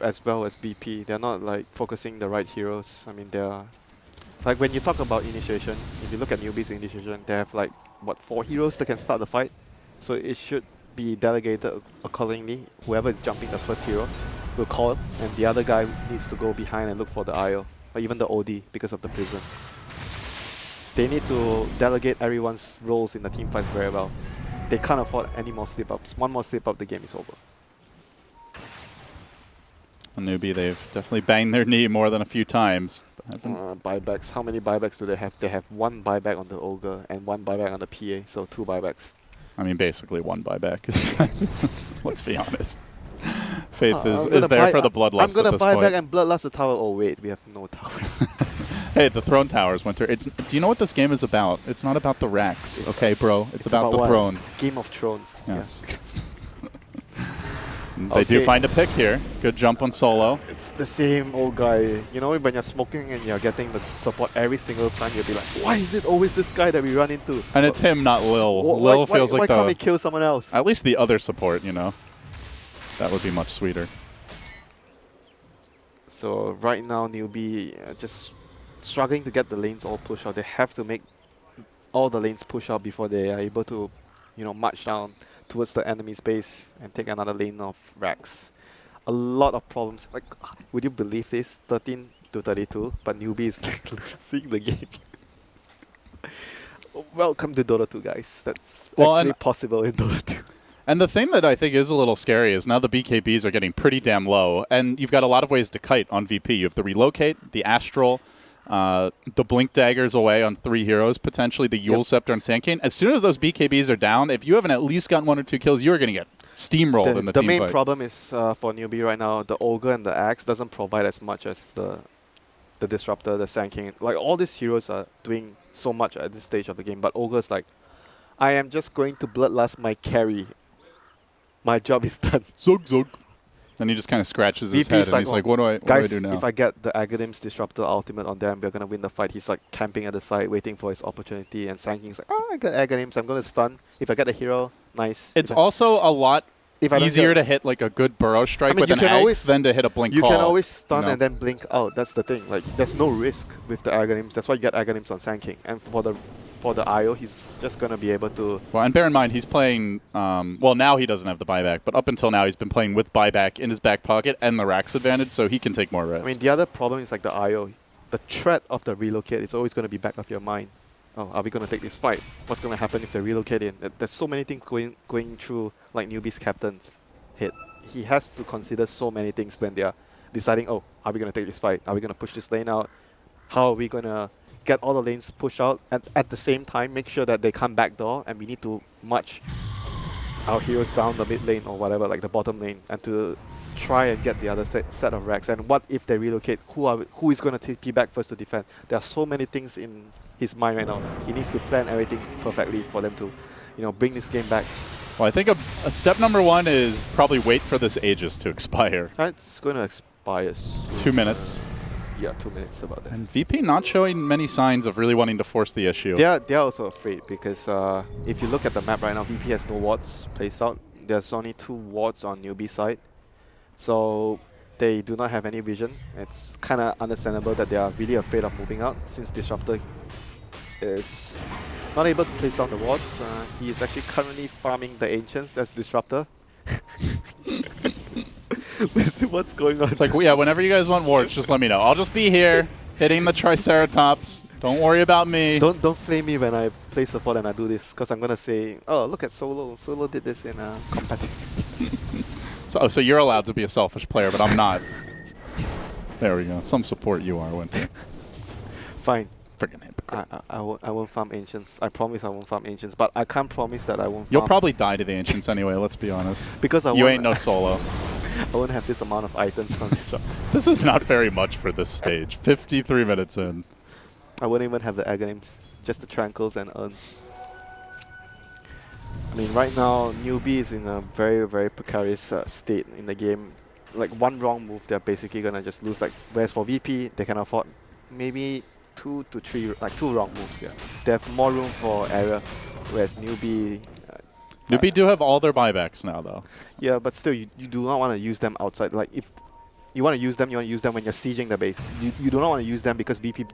as well as VP. They're not like focusing the right heroes. I mean, they're like when you talk about initiation, if you look at Newbee's initiation, they have like what 4 heroes that can start the fight. So it should be delegated accordingly. Whoever is jumping the first hero will call, and the other guy needs to go behind and look for the IO, or even the OD because of the prison. They need to delegate everyone's roles in the team fights very well. They can't afford any more slip-ups. One more slip-up, the game is over. Newbee, they've definitely banged their knee more than a few times. Buybacks. How many buybacks do they have? They have 1 buyback on the Ogre and 1 buyback on the PA, so 2 buybacks. I mean, basically 1 buyback. Let's be honest. Faith is there for the Bloodlust at this point. I'm going to buy back and Bloodlust the tower. Oh, wait, we have no towers. Hey, the throne towers, Winter. Do you know what this game is about? It's not about the racks, okay, bro? It's about the throne. Game of Thrones. Yes. They do find a pick here. Good jump on solo. It's the same old guy. You know, when you're smoking and you're getting the support every single time, you'll be like, why is it always this guy that we run into? And it's him, not Lil. Lil feels like why can't we kill someone else? At least the other support, you know. That would be much sweeter. So right now, Newbee just struggling to get the lanes all pushed out. They have to make all the lanes push out before they are able to, you know, march down towards the enemy's base and take another lane of racks. A lot of problems. Like, would you believe this? 13 to 32, but Newbee is like losing the game. Welcome to Dota 2, guys. That's actually possible in Dota 2. And the thing that I think is a little scary is now the BKBs are getting pretty damn low, and you've got a lot of ways to kite on VP. You have the Relocate, the Astral, the Blink Daggers away on 3 heroes, potentially the Yule Scepter and Sand Cane. As soon as those BKBs are down, if you haven't at least gotten 1 or 2 kills, you're going to get steamrolled in the team fight. The main problem is for Newbee right now, the Ogre and the Axe doesn't provide as much as the Disruptor, the Sand King. Like, all these heroes are doing so much at this stage of the game, but Ogre's like, I am just going to Bloodlust my carry. My job is done. Zug, zug. And he just kind of scratches his head, and he's like, what do I do now? If I get the Aghanims Disruptor ultimate on them, we're going to win the fight. He's like camping at the side, waiting for his opportunity, and Sand King's like, oh, I got Aghanims, I'm going to stun. If I get a hero, nice. It's also a lot easier to hit like a good burrow strike with an Axe than to hit a Blink Call. You can always stun and then blink out. That's the thing. Like, there's no risk with the Aghanims. That's why you get Aghanims on Sand King. And for the IO, he's just going to be able to... Well, and bear in mind, he's playing... well, now he doesn't have the buyback, but up until now, he's been playing with buyback in his back pocket and the Rax advantage, so he can take more risks. I mean, the other problem is like the IO. The threat of the Relocate is always going to be back of your mind. Oh, are we going to take this fight? What's going to happen if they relocate in? There's so many things going through, like Newbee's captain's head. He has to consider so many things when they are deciding, oh, are we going to take this fight? Are we going to push this lane out? How are we going to get all the lanes pushed out, and at the same time make sure that they come backdoor, and we need to march our heroes down the mid lane or whatever, like the bottom lane, and to try and get the other set of racks. And what if they relocate? Who is going to TP back first to defend? There are so many things in his mind right now. He needs to plan everything perfectly for them to, you know, bring this game back. Well, I think a step number 1 is probably wait for this Aegis to expire. It's going to expire soon. 2 minutes. Yeah, 2 minutes about that. And VP not showing many signs of really wanting to force the issue. They're also afraid because if you look at the map right now, VP has no wards placed out. There's only 2 wards on Newbee side. So they do not have any vision. It's kind of understandable that they are really afraid of moving out since Disruptor is not able to place down the wards. He is actually currently farming the Ancients as Disruptor. What's going on? It's like, yeah, whenever you guys want wards, just let me know. I'll just be here, hitting the Triceratops. Don't worry about me. Don't flame me when I play support and I do this, because I'm going to say, oh, look at Solo. Solo did this in competitive. So you're allowed to be a selfish player, but I'm not. There we go. Some support you are, Winter. Fine. Freaking hypocrite. I won't farm Ancients. I promise I won't farm Ancients, but I can't promise that I won't farm. You'll probably die to the Ancients anyway, let's be honest. Because you ain't no Solo. I won't have this amount of items on this shop. This is not very much for this stage. 53 minutes in. I wouldn't even have the Aghanims, just the Tranquils and Urn. I mean, right now, Newbee is in a very, very precarious state in the game. Like, one wrong move, they're basically going to just lose. Like, whereas for VP, they can afford maybe 2 to 3, like 2 wrong moves. Yeah, they have more room for error, whereas Newbee... Newbee do have all their buybacks now, though. Yeah, but still, you do not want to use them outside. Like, if you want to use them when you're sieging the base. You do not want to use them because VP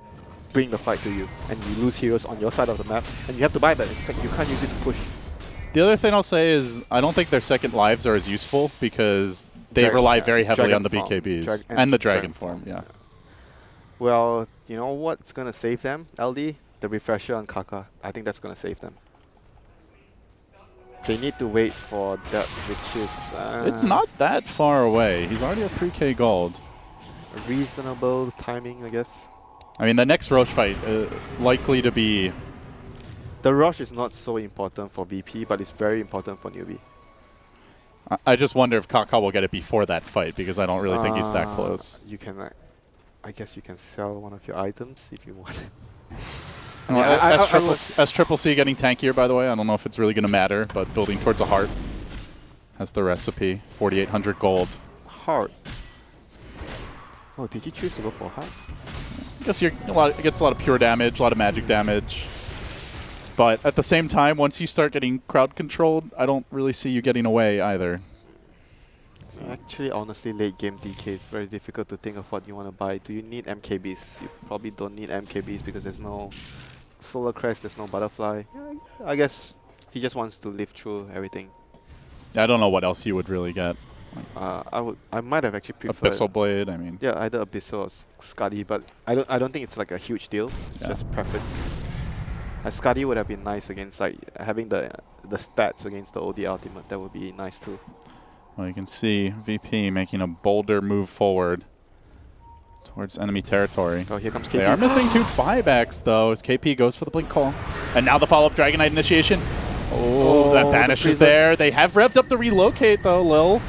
bring the fight to you, and you lose heroes on your side of the map, and you have to buy that. In fact, you can't use it to push. The other thing I'll say is I don't think their second lives are as useful because they rely very heavily on the BKBs and the Dragon form. Yeah. Well, you know what's going to save them, LD? The refresher on Kaka. I think that's going to save them. They need to wait for that, which is... it's not that far away. He's already at 3k gold. Reasonable timing, I guess. I mean, the next Roche fight likely to be... The rush is not so important for VP, but it's very important for Newbee. I just wonder if Kaka will get it before that fight, because I don't really think he's that close. You can, I guess you can sell one of your items if you want. S-Triple-C getting tankier, by the way. I don't know if it's really going to matter, but building towards a heart has the recipe. 4,800 gold. Heart. Oh, did you choose to go for heart? I guess it gets a lot of pure damage, a lot of magic damage. But at the same time, once you start getting crowd controlled, I don't really see you getting away either. Actually, honestly, late game DK, it's very difficult to think of what you want to buy. Do you need MKBs? You probably don't need MKBs because there's no Solar Crest, there's no Butterfly. I guess he just wants to live through everything. I don't know what else you would really get. I might have actually preferred Abyssal Blade, I mean. Yeah, either Abyssal or Scuddy, but I don't think it's like a huge deal. It's just preference. Scuddy would have been nice against like having the stats against the OD ultimate. That would be nice too. Well, you can see VP making a bolder move forward towards enemy territory. Oh, here comes KP. They are missing 2 buybacks though as KP goes for the Blink Call. And now the follow-up Dragon Knight initiation. Oh, that banish is there. They have revved up the relocate though, Lil.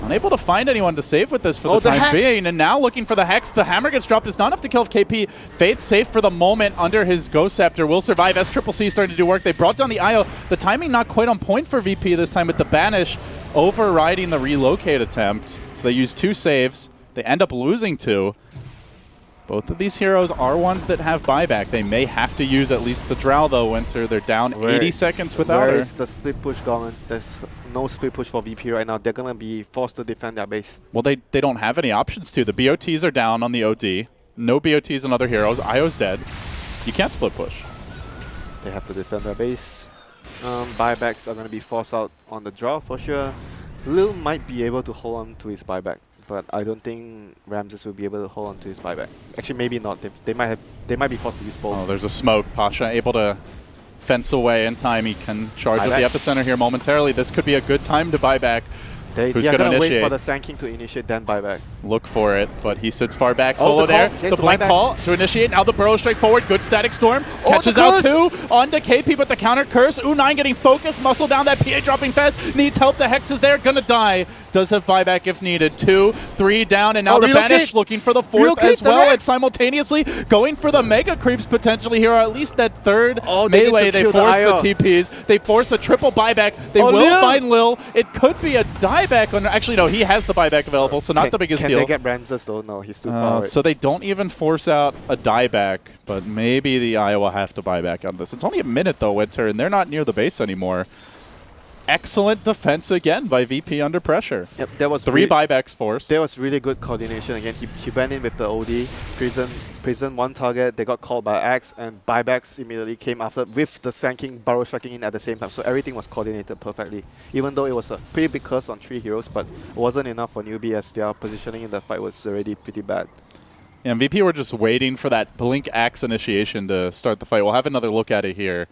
Unable to find anyone to save with this for the time being, and now looking for the Hex. The hammer gets dropped. It's not enough to kill KP. Faith safe for the moment under his Ghost Scepter. Will survive. S-Triple-C starting to do work. They brought down the IO. The timing not quite on point for VP this time with the banish overriding the relocate attempt. So they use 2 saves. They end up losing 2. Both of these heroes are ones that have buyback. They may have to use at least the Drow though, Winter. They're down 80 seconds without her. Where is the split push going? There's no split push for VP right now. They're going to be forced to defend their base. Well, they don't have any options to. The BOTs are down on the OD. No BOTs on other heroes. IO's dead. You can't split push. They have to defend their base. Buybacks are going to be forced out on the draw for sure. Lil might be able to hold on to his buyback, but I don't think Ramses will be able to hold on to his buyback. Actually, maybe not. They might be forced to use both. Oh, there's a smoke. Pasha able to fence away in time. He can charge with the epicenter here momentarily. This could be a good time to buy back. They're going to wait for the Sand King to initiate, then buyback. Look for it, but he sits far back. Solo there. The Blink Call to initiate. Now the Burrow straight forward. Good Static Storm. Catches out 2 onto KP, but the counter curse. U9 getting focused. Muscle down. That PA dropping fast. Needs help. The Hex is there. Gonna die. Does have buyback if needed. 2, 3 down, and now the Banish looking for the 4th as well. And simultaneously going for the Mega Creeps potentially here, or at least that 3rd melee. They force the TPs. They force a triple buyback. They will find Lil. It could be a dieback. Actually, no, he has the buyback available, so not the biggest deal. Can they get Ramses though? No, he's too far. So they don't even force out a dieback, but maybe the IO will have to buy back on this. It's only a minute though, Winter, and they're not near the base anymore. Excellent defense again by VP under pressure. Yep, there was 3 buybacks forced. There was really good coordination again. He went in with the OD, prison 1 target. They got called by Axe, and buybacks immediately came after with the Sand King burrow striking in at the same time. So everything was coordinated perfectly. Even though it was a pretty big curse on 3 heroes, but it wasn't enough for Newbee as their positioning in the fight was already pretty bad. Yeah, and VP were just waiting for that Blink Axe initiation to start the fight. We'll have another look at it here.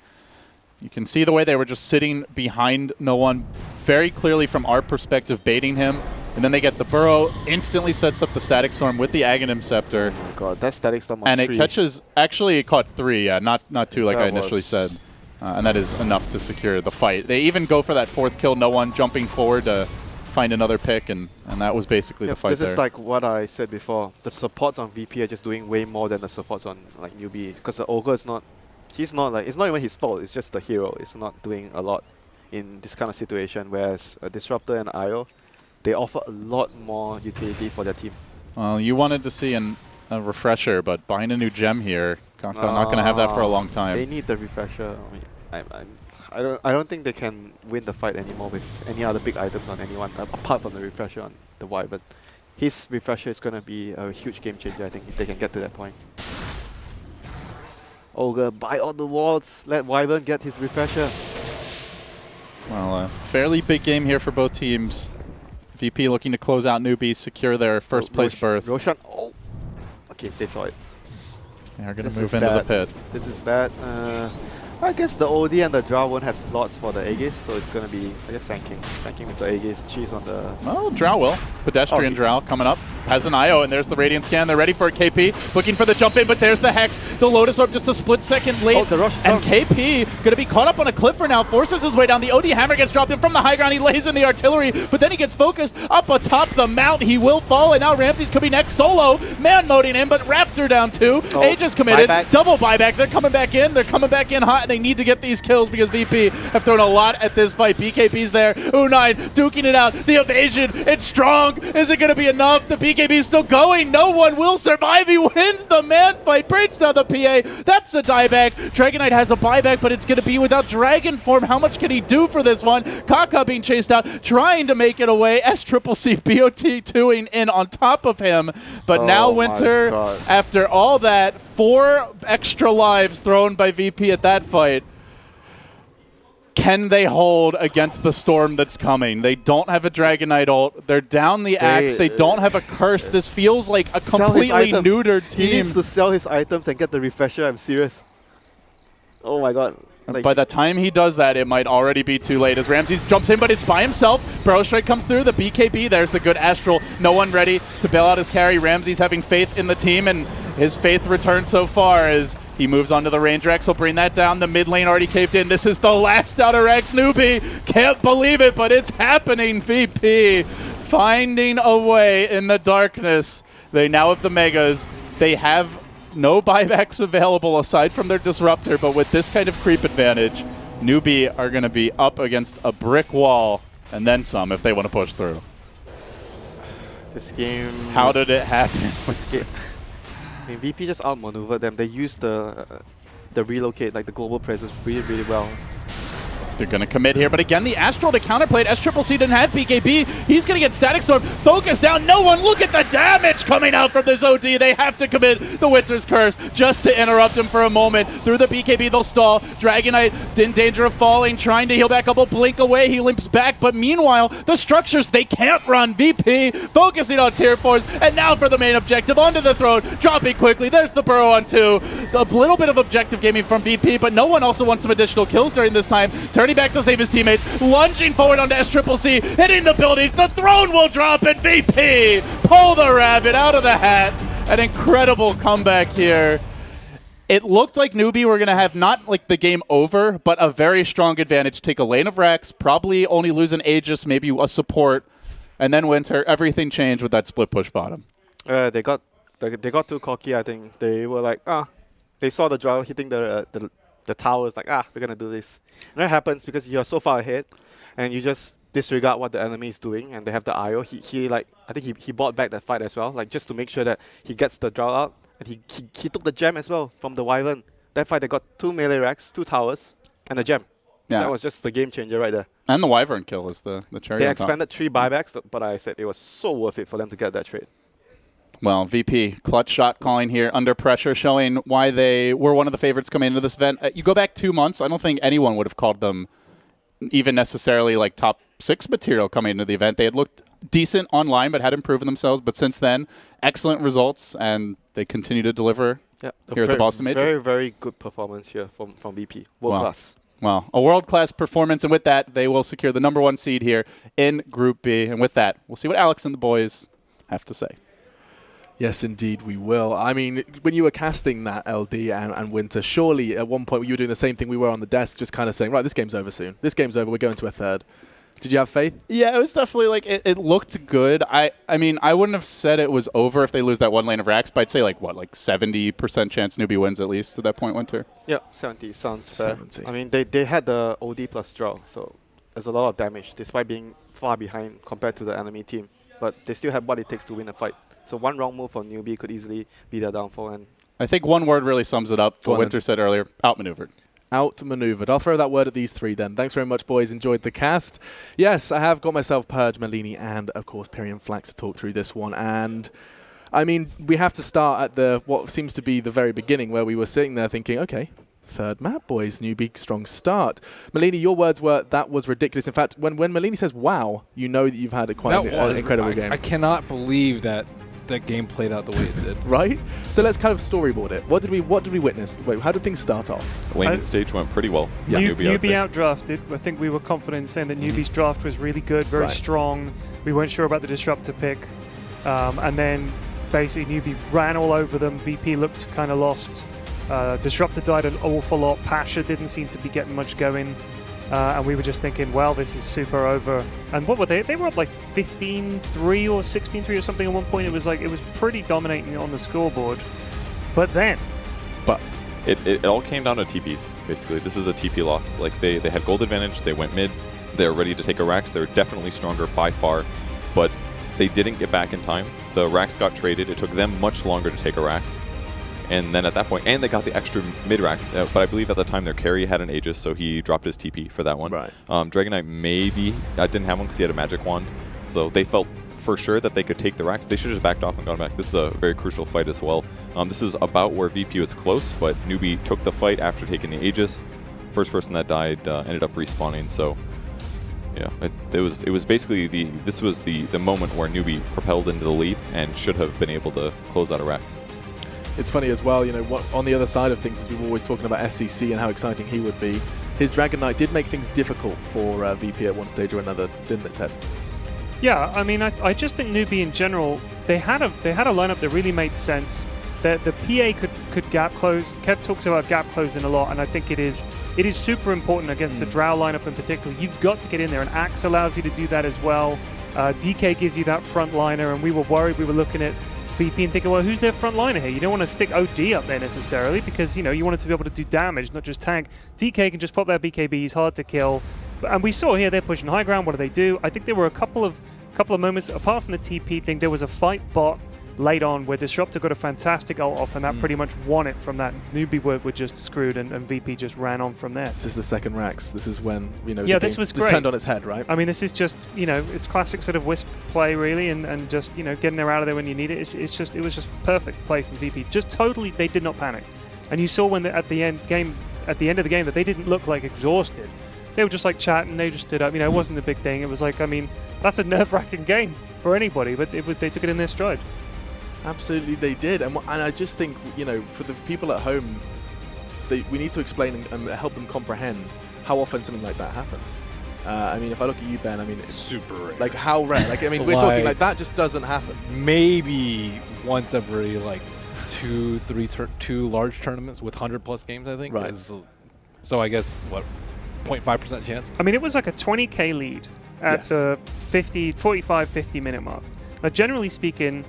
You can see the way they were just sitting behind no one, very clearly from our perspective, baiting him. And then they get the Burrow, instantly sets up the Static Storm with the Aghanim Scepter. Oh my god, that Static Storm on and 3. It catches, actually it caught 3, yeah, not 2 like I initially said. And that is enough to secure the fight. They even go for that 4th kill, no one jumping forward to find another pick, and that was basically the fight This is like what I said before. The supports on VP are just doing way more than the supports on like Newbee, because the Ogre is not... He's not like, it's not even his fault, it's just the hero. It's not doing a lot in this kind of situation, whereas a Disruptor and IO, they offer a lot more utility for their team. Well, you wanted to see a refresher, but buying a new gem here, not going to have that for a long time. They need the refresher. I mean, I don't think they can win the fight anymore with any other big items on anyone, apart from the refresher on the Y, but his refresher is going to be a huge game changer, I think, if they can get to that point. Ogre, buy all the wards. Let Wyvern get his refresher. Well, a fairly big game here for both teams. VP looking to close out Newbee, secure their first place berth. Roshan. Oh. Okay, they saw it. They are going to move into the pit. This is bad. I guess the OD and the Drow won't have slots for the Aegis, so it's going to be, I guess, Sanking with the Aegis. Cheese on the... Well, Drow will. Pedestrian Drow coming up. Has an IO, and there's the Radiant Scan. They're ready for a KP. Looking for the jump in, but there's the Hex. The Lotus Orb just a split second late. Oh, the rush is and down. KP going to be caught up on a cliff for now. Forces his way down. The OD Hammer gets dropped in from the high ground. He lays in the artillery, but then he gets focused up atop the mount. He will fall, and now Ramses could be next solo. Man-moding him, but Raptor down too. Oh, Aegis committed. buyback. Double buyback. They're coming back in. They're coming back in hot, and they need to get these kills because VP have thrown a lot at this fight. BKB's there. U9 duking it out. The evasion. It's strong. Is it going to be enough? The BKB's still going. No one will survive. He wins the man fight. Breaks down the PA. That's a dieback. Dragonite has a buyback, but it's going to be without Dragon Form. How much can he do for this one? Kaka being chased out, trying to make it away. SCCC BOT2ing in on top of him. But now Winter, after all that, 4 extra lives thrown by VP at that fight. Can they hold against the storm that's coming? They don't have a Dragonite ult. They're down the axe. They don't have a curse. This feels like a completely neutered team. He needs to sell his items and get the refresher. I'm serious. Oh my god. Like, by the time he does that, it might already be too late as Ramses jumps in, but it's by himself. Burrow Strike comes through. The BKB, there's the good Astral. No one ready to bail out his carry. Ramses having faith in the team, and his faith returns so far as he moves on to the Ranger X. He'll bring that down. The mid lane already caved in. This is the last Outer X. Newbee can't believe it, but it's happening. VP finding a way in the darkness. They now have the Megas. They have no buybacks available aside from their Disruptor, but with this kind of creep advantage, Newbee are going to be up against a brick wall and then some if they want to push through. This game... How did it happen? I mean, VP just outmaneuvered them. They used the relocate, like the global presence, really, really well. They're going to commit here, but again, the Astral to counterplay. SCCC didn't have BKB. He's going to get Static Storm. Focus down. No one. Look at the damage coming out from this OD. They have to commit the Winter's Curse just to interrupt him for a moment. Through the BKB, they'll stall. Dragonite in danger of falling, trying to heal back up. A blink away. He limps back, but meanwhile, the structures, they can't run. VP focusing on tier 4s, and now for the main objective. Onto the throne, dropping quickly. There's the Burrow on 2. A little bit of objective gaming from VP, but no one also wants some additional kills during this time. Turning back to save his teammates, lunging forward onto SCCC, hitting the buildings, the throne will drop, and VP pull the rabbit out of the hat. An incredible comeback here. It looked like Newbee were going to have not like the game over, but a very strong advantage. Take a lane of Rex, probably only lose an Aegis, maybe a support, and then Winter. Everything changed with that split push bottom. They got too cocky, I think. They were like, they saw the Drow hitting the towers, like, we're going to do this. And that happens because you're so far ahead and you just disregard what the enemy is doing, and they have the IO. I think he bought back that fight as well, like just to make sure that he gets the Drow out, and he took the gem as well from the Wyvern. That fight, they got 2 melee racks, 2 towers, and a gem. Yeah. That was just the game changer right there. And the Wyvern kill is the cherry They on top. expanded 3 buybacks, but I said it was so worth it for them to get that trade. Well, VP, clutch shot calling here, under pressure, showing why they were one of the favorites coming into this event. You go back 2 months, I don't think anyone would have called them even necessarily like top 6 material coming into the event. They had looked decent online, but hadn't proven themselves. But since then, excellent results, and they continue to deliver here at the Boston Major. Very, very good performance here from VP. World class. Well, a world-class performance, and with that, they will secure the #1 seed here in Group B. And with that, we'll see what Alex and the boys have to say. Yes, indeed, we will. I mean, when you were casting that LD and Winter, surely at one point you were doing the same thing we were on the desk, just kind of saying, right, this game's over soon. This game's over. We're going to a third. Did you have faith? Yeah, it was definitely like, it looked good. I mean, I wouldn't have said it was over if they lose that 1 lane of Rax, but I'd say like, what, like 70% chance Newbee wins at least at that point, Winter? Yeah, 70 sounds fair. 70. I mean, they had the OD plus draw, so there's a lot of damage, despite being far behind compared to the enemy team. But they still have what it takes to win a fight. So one wrong move from Newbee could easily be their downfall. And I think one word really sums it up. What Winter said earlier, outmaneuvered. Outmaneuvered. I'll throw that word at these 3 then. Thanks very much, boys. Enjoyed the cast. Yes, I have got myself Purge, Malini, and of course Pyrian Flax to talk through this one. And I mean, we have to start at what seems to be the very beginning, where we were sitting there thinking, okay, Third map, boys. Newbee, strong start. Malini, your words were, that was ridiculous. In fact, when Malini says, wow, you know that you've had an incredible game. I cannot believe that the game played out the way it did. Right? So let's kind of storyboard it. What did we witness? Wait, how did things start off? Lane stage went pretty well. Yeah. Newbee outdrafted. I think we were confident in saying that Newbee's draft was really good, very strong. We weren't sure about the disruptor pick. And then basically Newbee ran all over them. VP looked kind of lost. Disruptor died an awful lot. Pasha didn't seem to be getting much going. And we were just thinking, well, this is super over. And what were they? They were up like 15-3 or 16-3 or something at one point. It was pretty dominating on the scoreboard. But then. It all came down to TPs, basically. This is a TP loss. Like, they had gold advantage. They went mid. They were ready to take a Rax. They were definitely stronger by far. But they didn't get back in time. The Rax got traded. It took them much longer to take a Rax. And then at that point, and they got the extra mid-racks, but I believe at the time their carry had an Aegis, so he dropped his TP for that one. Right. Dragon Knight maybe didn't have one because he had a magic wand, so they felt for sure that they could take the racks. They should have just backed off and gone back. This is a very crucial fight as well. This is about where VP was close, but Newbee took the fight after taking the Aegis. First person that died ended up respawning, so yeah, it was basically this was the moment where Newbee propelled into the lead and should have been able to close out a racks. It's funny as well, you know, on the other side of things, as we were always talking about SCC and how exciting he would be, his Dragon Knight did make things difficult for VP at one stage or another, didn't it, Ted? Yeah, I mean, I just think Newbee in general, they had a lineup that really made sense. The PA could gap close. Kev talks about gap closing a lot, and I think it is super important against the Drow lineup in particular. You've got to get in there, and Axe allows you to do that as well. DK gives you that front liner, and we were worried. We were looking at VP and thinking, well, who's their front liner here? You don't want to stick OD up there necessarily because, you know, you want it to be able to do damage, not just tank. DK can just pop that BKB. He's hard to kill. And we saw here they're pushing high ground. What do? I think there were a couple of moments, apart from the TP thing, there was a fight bot late on where Disruptor got a fantastic ult off, and that pretty much won it from that. Newbee were just screwed, and VP just ran on from there. This is the second Rax. This is when, you know, this was great. Just turned on its head, right? I mean, this is just, you know, it's classic sort of Wisp play, really, and just, you know, getting her out of there when you need it. It was just perfect play from VP. Just totally, they did not panic. And you saw when at the end of the game that they didn't look like exhausted. They were just like chatting, they just stood up. You know, it wasn't a big thing. It was like, I mean, that's a nerve-wracking game for anybody, but they took it in their stride. Absolutely, they did. And I just think, you know, for the people at home, we need to explain and help them comprehend how often something like that happens. I mean, if I look at you, Ben, I mean, it's super rare. Like, how rare? Like, I mean, we're talking like that just doesn't happen. Maybe once every, like, two large tournaments with 100+ games, I think. Right. So I guess, what, 0.5% chance? I mean, it was like a 20k lead at the 45-50 minute mark. Now, generally speaking,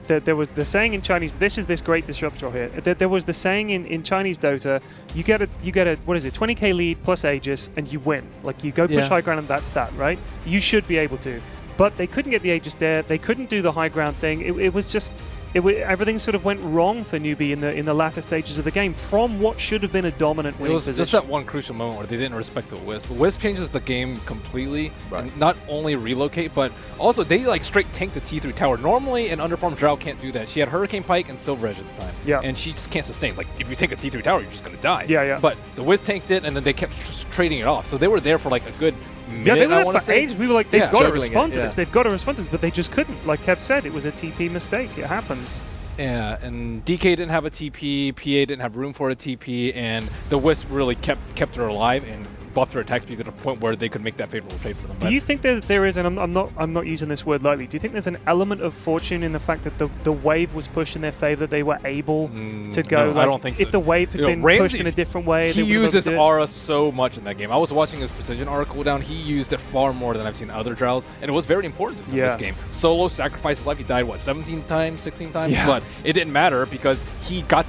there was the saying in Chinese, this is this great disruptor here. There was the saying in Chinese Dota, you get a what is it, 20k lead plus Aegis and you win. Like, you go push high ground and that's that, right? You should be able to. But they couldn't get the Aegis there. They couldn't do the high ground thing. It was just... everything sort of went wrong for Newbee in the latter stages of the game from what should have been a dominant winning position. It was just that one crucial moment where they didn't respect the Wisp. Wisp changes the game completely. Right. And not only relocate, but also they like straight tank the T3 tower. Normally an underfarmed Drow can't do that. She had Hurricane Pike and Silver Edge at the time. Yeah. And she just can't sustain. Like, if you take a T3 tower, you're just going to die. Yeah. But the Wisp tanked it, and then they kept trading it off. So they were there for like a good minute, they were I there want to for say. ages. We were like, they've got to respond to this. Yeah. They've got to respond to this, but they just couldn't. Like Kev said, it was a TP mistake. It happens. Yeah, and DK didn't have a TP, PA didn't have room for a TP, and the Wisp really kept her alive and buffed her attack speed to the point where they could make that favorable trade for them. Do you think that there is, and I'm not using this word lightly, do you think there's an element of fortune in the fact that the wave was pushed in their favor, that they were able to go? No, like, I don't think so. If the wave had been pushed in a different way, he used his aura so much in that game. I was watching his precision aura cooldown. He used it far more than I've seen other Drows, and it was very important in this game. Solo sacrificed his life. He died, what, 17 times, 16 times? Yeah. But it didn't matter because he got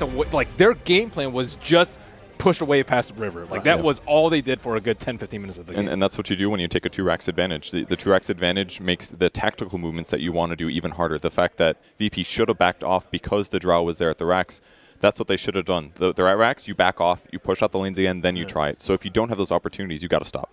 their game plan was just pushed away past the river. Like, that was all they did for a good 10-15 minutes of the game. And that's what you do when you take a 2-Rax advantage. The 2-Rax advantage makes the tactical movements that you want to do even harder. The fact that VP should have backed off because the Drow was there at the Rax, that's what they should have done. They're at Rax, you back off, you push out the lanes again, then you try it. So if you don't have those opportunities, you got to stop.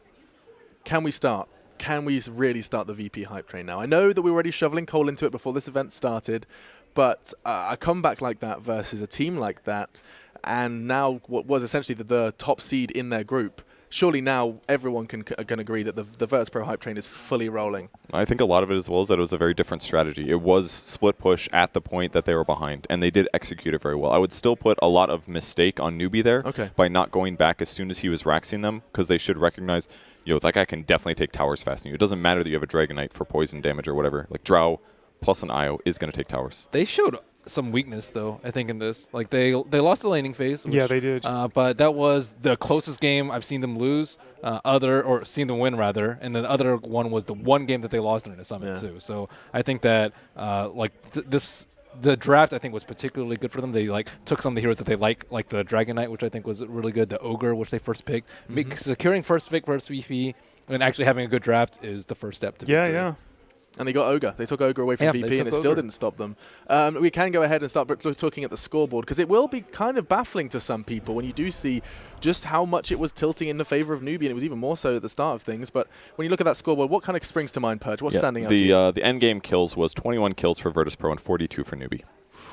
Can we start? Can we really start the VP hype train now? I know that we were already shoveling coal into it before this event started, but a comeback like that versus a team like that, and now what was essentially the top seed in their group. Surely now everyone can agree that the Virtus.pro hype train is fully rolling. I think a lot of it as well is that it was a very different strategy. It was split push at the point that they were behind, and they did execute it very well. I would still put a lot of mistake on Newbee there by not going back as soon as he was raxing them, because they should recognize, that guy can definitely take towers fast. It doesn't matter that you have a Dragon Knight for poison damage or whatever. Like Drow plus an IO is going to take towers. They showed some weakness, though, I think, in this. Like, they lost the laning phase. Which, they did. But that was the closest game I've seen them lose, or seen them win, rather. And the other one was the one game that they lost during the summit, too. So I think that, the draft, I think, was particularly good for them. They, took some of the heroes that they like the Dragon Knight, which I think was really good, the Ogre, which they first picked. Securing first pick versus VP and actually having a good draft is the first step to victory. Yeah. And they got Ogre. They took Ogre away from VP, and it still didn't stop them. We can go ahead and start talking at the scoreboard, because it will be kind of baffling to some people when you do see just how much it was tilting in the favor of Newbee, and it was even more so at the start of things. But when you look at that scoreboard, what kind of springs to mind, Purge? What's standing out to you? The end game kills was 21 kills for Virtus.pro and 42 for Newbee.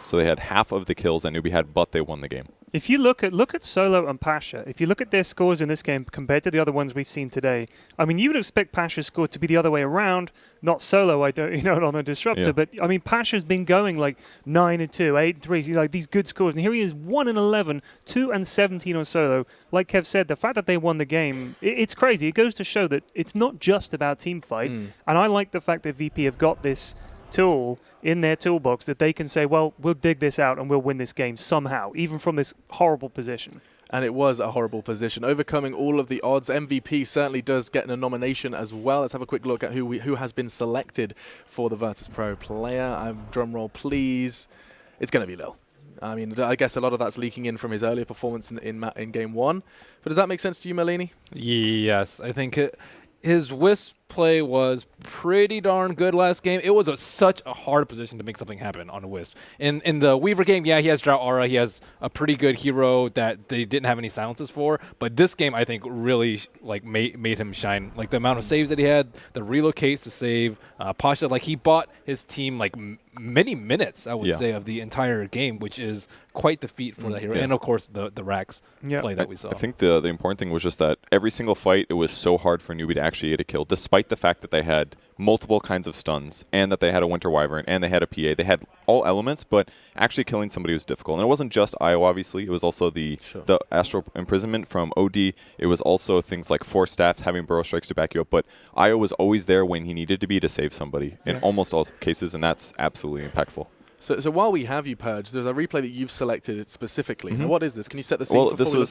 So they had half of the kills that Newbee had, but they won the game. If you look at Solo and Pasha, if you look at their scores in this game compared to the other ones we've seen today, I mean, you would expect Pasha's score to be the other way around, not Solo. I don't, on the Disruptor, but I mean, Pasha's been going 9-2, 8-3, these good scores, and here he is 1-11, 2-17 on Solo. Like Kev said, the fact that they won the game, it's crazy. It goes to show that it's not just about team fight, and I like the fact that VP have got this tool in their toolbox that they can say, well, we'll dig this out and we'll win this game somehow, even from this horrible position. And it was a horrible position. Overcoming all of the odds, MVP certainly does get a nomination as well. Let's have a quick look at who has been selected for the Virtus.pro player. Drum roll, please. It's going to be Lil. I mean, I guess a lot of that's leaking in from his earlier performance in Game 1. But does that make sense to you, Merlini? Yes, I think his Wisp play was pretty darn good last game. It was such a hard position to make something happen on a Wisp. In the Weaver game, he has Drow Aura. He has a pretty good hero that they didn't have any silences for. But this game, I think, really made him shine. The amount of saves that he had, the relocates to save, Pasha, he bought his team many minutes, I would say, of the entire game, which is quite the feat for that hero. And of course, the Rax play that we saw. I think the important thing was just that every single fight, it was so hard for Newbee to actually get a kill, despite the fact that they had multiple kinds of stuns, and that they had a Winter Wyvern, and they had a PA. They had all elements, but actually killing somebody was difficult. And it wasn't just IO, obviously. It was also the Astral Imprisonment from OD. It was also things like Force Staffs, having Burrow Strikes to back you up. But IO was always there when he needed to be to save somebody in almost all cases, and that's absolutely impactful. So while we have you, Purge, there's a replay that you've selected specifically. Now, what is this? Can you set the scene? Well, this was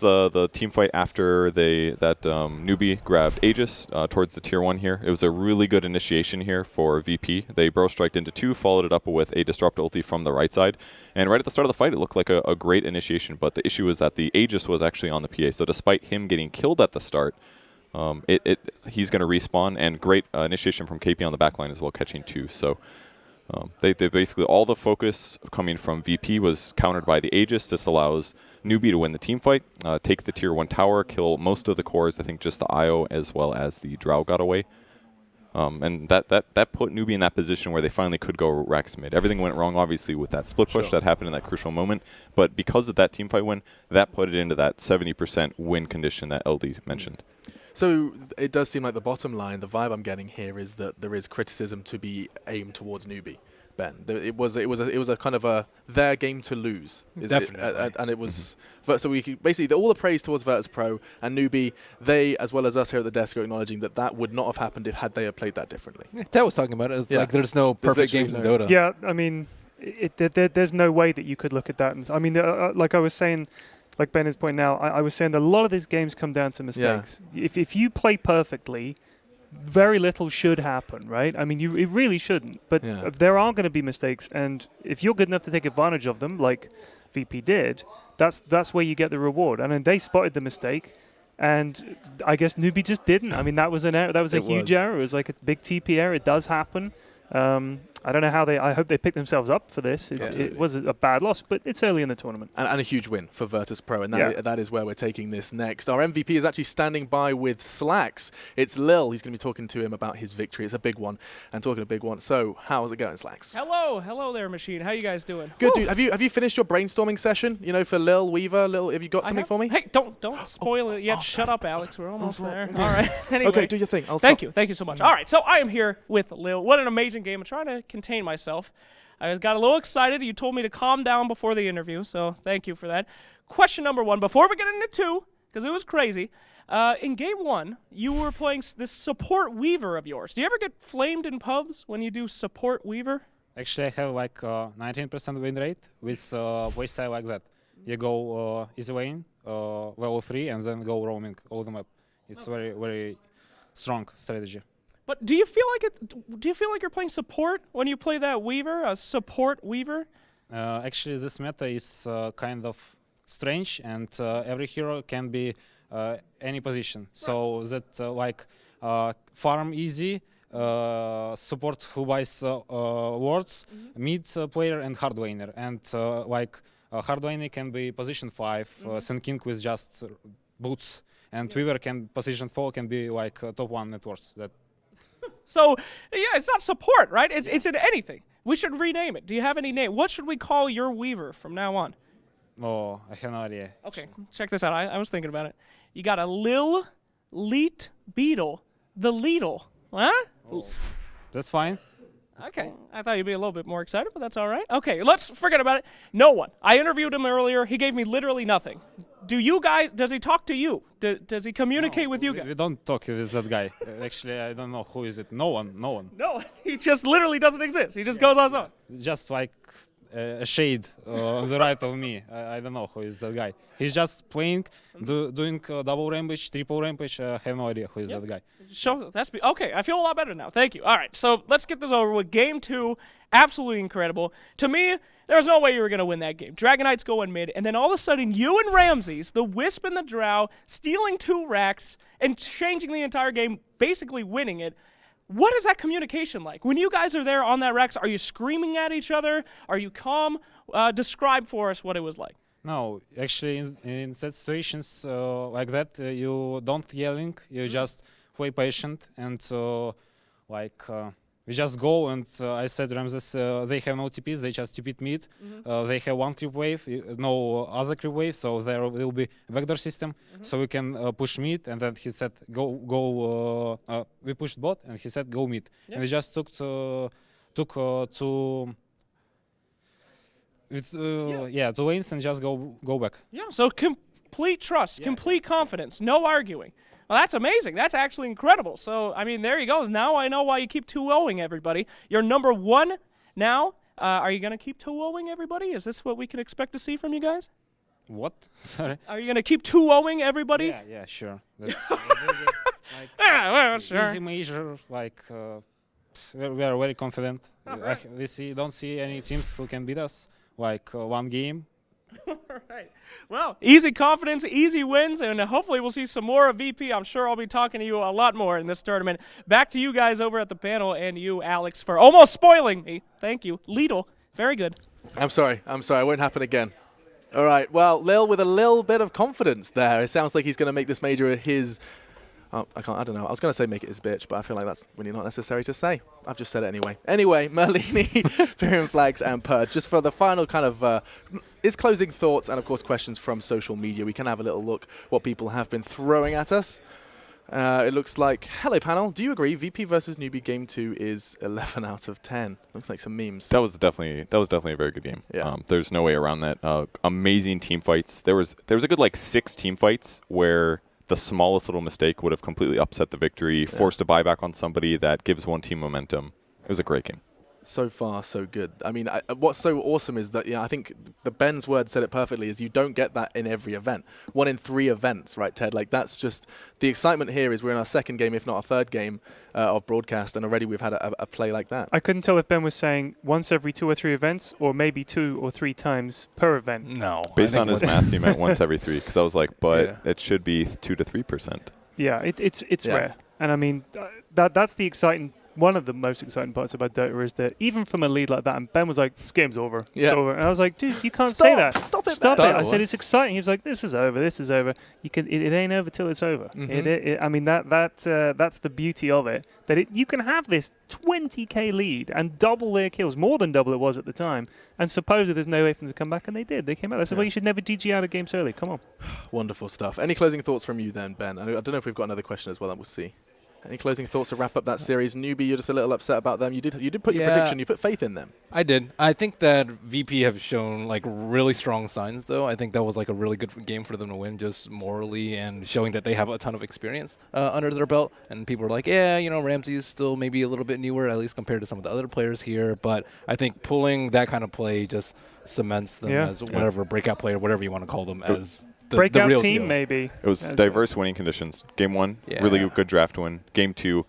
the team fight after that Newbee grabbed Aegis towards the tier 1 here. It was a really good initiation here for VP. They Burrow Striked into 2, followed it up with a Disrupt ulti from the right side. And right at the start of the fight, it looked like a great initiation. But the issue is that the Aegis was actually on the PA. So despite him getting killed at the start, he's going to respawn. And great initiation from KP on the backline as well, catching 2. So they basically, all the focus coming from VP was countered by the Aegis. This allows Newbee to win the team fight, take the tier 1 tower, kill most of the cores. I think just the IO as well as the Drow got away. And that put Newbee in that position where they finally could go Rax mid. Everything went wrong, obviously, with that split push that happened in that crucial moment. But because of that team fight win, that put it into that 70% win condition that LD mentioned. So it does seem like the bottom line, the vibe I'm getting here is that there is criticism to be aimed towards Newbee, Ben. It was a kind of their game to lose. Definitely. And it was so we basically all the praise towards Virtus.pro and Newbee. They, as well as us here at the desk, are acknowledging that would not have happened had they had played that differently. Ted was talking about it. It's there's no perfect games in Dota. Yeah, I mean, there's no way that you could look at that. And I mean, like I was saying. Like Ben is pointing out, I was saying that a lot of these games come down to mistakes. Yeah. If you play perfectly, very little should happen, right? I mean, it really shouldn't. But there are going to be mistakes, and if you're good enough to take advantage of them, like VP did, that's where you get the reward. And then they spotted the mistake, and I guess Newbee just didn't. I mean, that was an error. That was a huge error. It was like a big TP error. It does happen. I don't know how I hope they pick themselves up for this. It was a bad loss, but it's early in the tournament. And a huge win for Virtus.pro, and that is where we're taking this next. Our MVP is actually standing by with Slacks. It's Lil. He's going to be talking to him about his victory. It's a big one, and talking a big one. So, how's it going, Slacks? Hello there, Machine. How you guys doing? Good, dude. Have you finished your brainstorming session? You know, for Lil Weaver. Lil, have you got something for me? Hey, don't spoil it yet. Shut up, Alex. We're almost there. All right. Anyway. Okay, do your thing. Thank you so much. All right, so I am here with Lil. What an amazing game. I'm trying to contain myself. I got a little excited. You told me to calm down before the interview, so thank you for that. Question number 1, before we get into 2, because it was crazy. In game 1, you were playing this support Weaver of yours. Do you ever get flamed in pubs when you do support Weaver? Actually, I have like 19% win rate with playstyle like that. You go easy lane, level 3, and then go roaming all the map. It's very, very strong strategy. But do you feel like you're playing support when you play that Weaver, a support Weaver? Actually, this meta is kind of strange, and every hero can be any position. So that like farm easy, support who buys wards, mid player, and hard laner. And like hard laner can be position 5, Sun King with just boots, and Weaver can position 4 can be like top 1 networks. That. So, yeah, it's not support, right? It's in anything. We should rename it. Do you have any name? What should we call your Weaver from now on? Oh, I have no idea. Okay, check this out. I was thinking about it. You got a Lil Leet Beetle, the Leetle. Huh? Oh, that's fine. Okay, I thought you'd be a little bit more excited, but that's all right. Okay, let's forget about it. No one. I interviewed him earlier. He gave me literally nothing. Does he talk to you? Does he communicate with you guys? We don't talk with that guy. Actually, I don't know who is it. No one. No, he just literally doesn't exist. He just goes on his own. Just like a shade on the right of me. I don't know who is that guy. He's just playing, doing double rampage, triple rampage. I have no idea who is that guy. Okay, I feel a lot better now. Thank you. All right, so let's get this over with. Game 2, absolutely incredible. To me, there's no way you were going to win that game. Dragon Knights go in mid, and then all of a sudden, you and Ramses, the Wisp and the Drow, stealing 2 racks and changing the entire game, basically winning it. What is that communication like? When you guys are there on that racks, are you screaming at each other? Are you calm? Describe for us what it was like. No, actually, in such situations like that, you don't yelling. You just play patient, and we just go, and I said, Ramses, they have no TPs, they just TP'd mid. They have 1 creep wave, no other creep wave, so there will be a backdoor system, so we can push mid. And then he said, go. We pushed bot, and he said, go mid. Yeah. And we just took two lanes and just go back. Yeah, so complete trust, complete confidence, no arguing. Well, that's amazing. That's actually incredible. So, I mean, there you go. Now I know why you keep 2-0-ing everybody. You're number 1 now. Are you going to keep 2-0-ing everybody? Is this what we can expect to see from you guys? What? Sorry? Are you going to keep 2-0-ing everybody? Yeah, sure. Sure. Easy major, we are very confident. Right. Don't see any teams who can beat us, 1 game. All right. Well, easy confidence, easy wins, and hopefully we'll see some more of VP. I'm sure I'll be talking to you a lot more in this tournament. Back to you guys over at the panel, and you, Alex, for almost spoiling me. Thank you. Lidl, very good. I'm sorry. It won't happen again. All right. Well, Lil with a little bit of confidence there. It sounds like he's going to make this major his... I don't know. I was going to say make it his bitch, but I feel like that's really not necessary to say. I've just said it anyway. Anyway, Merlini, Pyrian Flags, and Purge. Just for the final kind of his closing thoughts and, of course, questions from social media. We can have a little look what people have been throwing at us. It looks like, hello, panel. Do you agree VP versus Newbee Game 2 is 11 out of 10? Looks like some memes. That was definitely a very good game. Yeah. There's no way around that. Amazing team fights. There was a good 6 team fights where the smallest little mistake would have completely upset the victory, forced a buyback on somebody that gives one team momentum. It was a great game. So far, so good. I mean, what's so awesome is that, I think the Ben's word said it perfectly, is you don't get that in every event. 1 in 3 events, right, Ted? That's just, the excitement here is we're in our 2nd game, if not our 3rd game of broadcast, and already we've had a play like that. I couldn't tell if Ben was saying once every 2 or 3 events, or maybe 2 or 3 times per event. No. Based on his math, he meant once every 3, because I was like, but it should be 2 to 3%. Yeah, it's rare. And I mean, that's the exciting one of the most exciting parts about Dota is that even from a lead like that, and Ben was like, "This game's over, it's over," and I was like, "Dude, you can't say that. Stop it! Stop it!" I said, "It's exciting." He was like, "This is over. This is over. You can. It ain't over till it's over." I mean, that's the beauty of it. That you can have this 20k lead and double their kills, more than double it was at the time, and supposedly there's no way for them to come back, and they did. They came out. They said, "Well, you should never GG out of games early. Come on." Wonderful stuff. Any closing thoughts from you then, Ben? I don't know if we've got another question as well. That we'll see. Any closing thoughts to wrap up that series? Newbee, you're just a little upset about them. You did put your prediction. You put faith in them. I did. I think that VP have shown like really strong signs, though. I think that was like a really good game for them to win, just morally and showing that they have a ton of experience under their belt. And people were like, yeah, you know, Ramsey is still maybe a little bit newer, at least compared to some of the other players here. But I think pulling that kind of play just cements them as whatever breakout player, whatever you want to call them, as breakout the real team, deal. maybe. It was diverse winning conditions. Game 1, really good draft win. Game 2,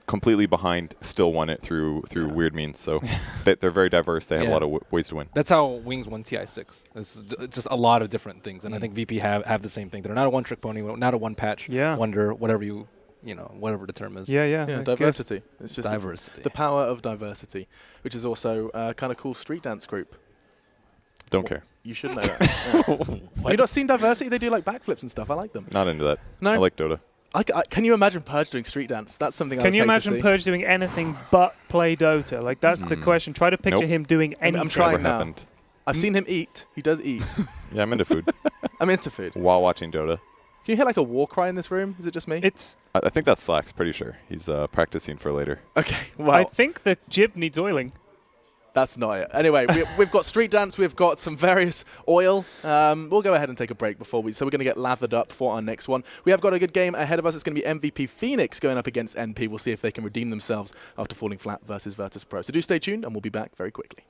completely behind, still won it through weird means. So they're very diverse. They have a lot of ways to win. That's how Wings won TI6. It's just a lot of different things, and I think VP have the same thing. They're not a one-trick pony, not a one-patch wonder, whatever whatever the term is. Yeah, diversity. It's just diversity. The power of diversity, which is also a kind of cool street dance group. Don't care. You should know that. Have you not seen Diversity? They do like backflips and stuff. I like them. Not into that. No? I like Dota. Can you imagine Purge doing street dance? That's something Can you imagine Purge doing anything but play Dota? Like, that's the question. Try to picture him doing anything. I'm trying now. Happened. I've seen him eat. He does eat. Yeah, I'm into food. I'm into food. While watching Dota. Can you hear like a war cry in this room? Is it just me? I think that's Slack's, pretty sure. He's practicing for later. Okay, well. I think the jib needs oiling. That's not it. Anyway, we've got street dance. We've got some various oil. We'll go ahead and take a break so we're going to get lathered up for our next one. We have got a good game ahead of us. It's going to be MVP Phoenix going up against NP. We'll see if they can redeem themselves after falling flat versus Virtus.pro. So do stay tuned, and we'll be back very quickly.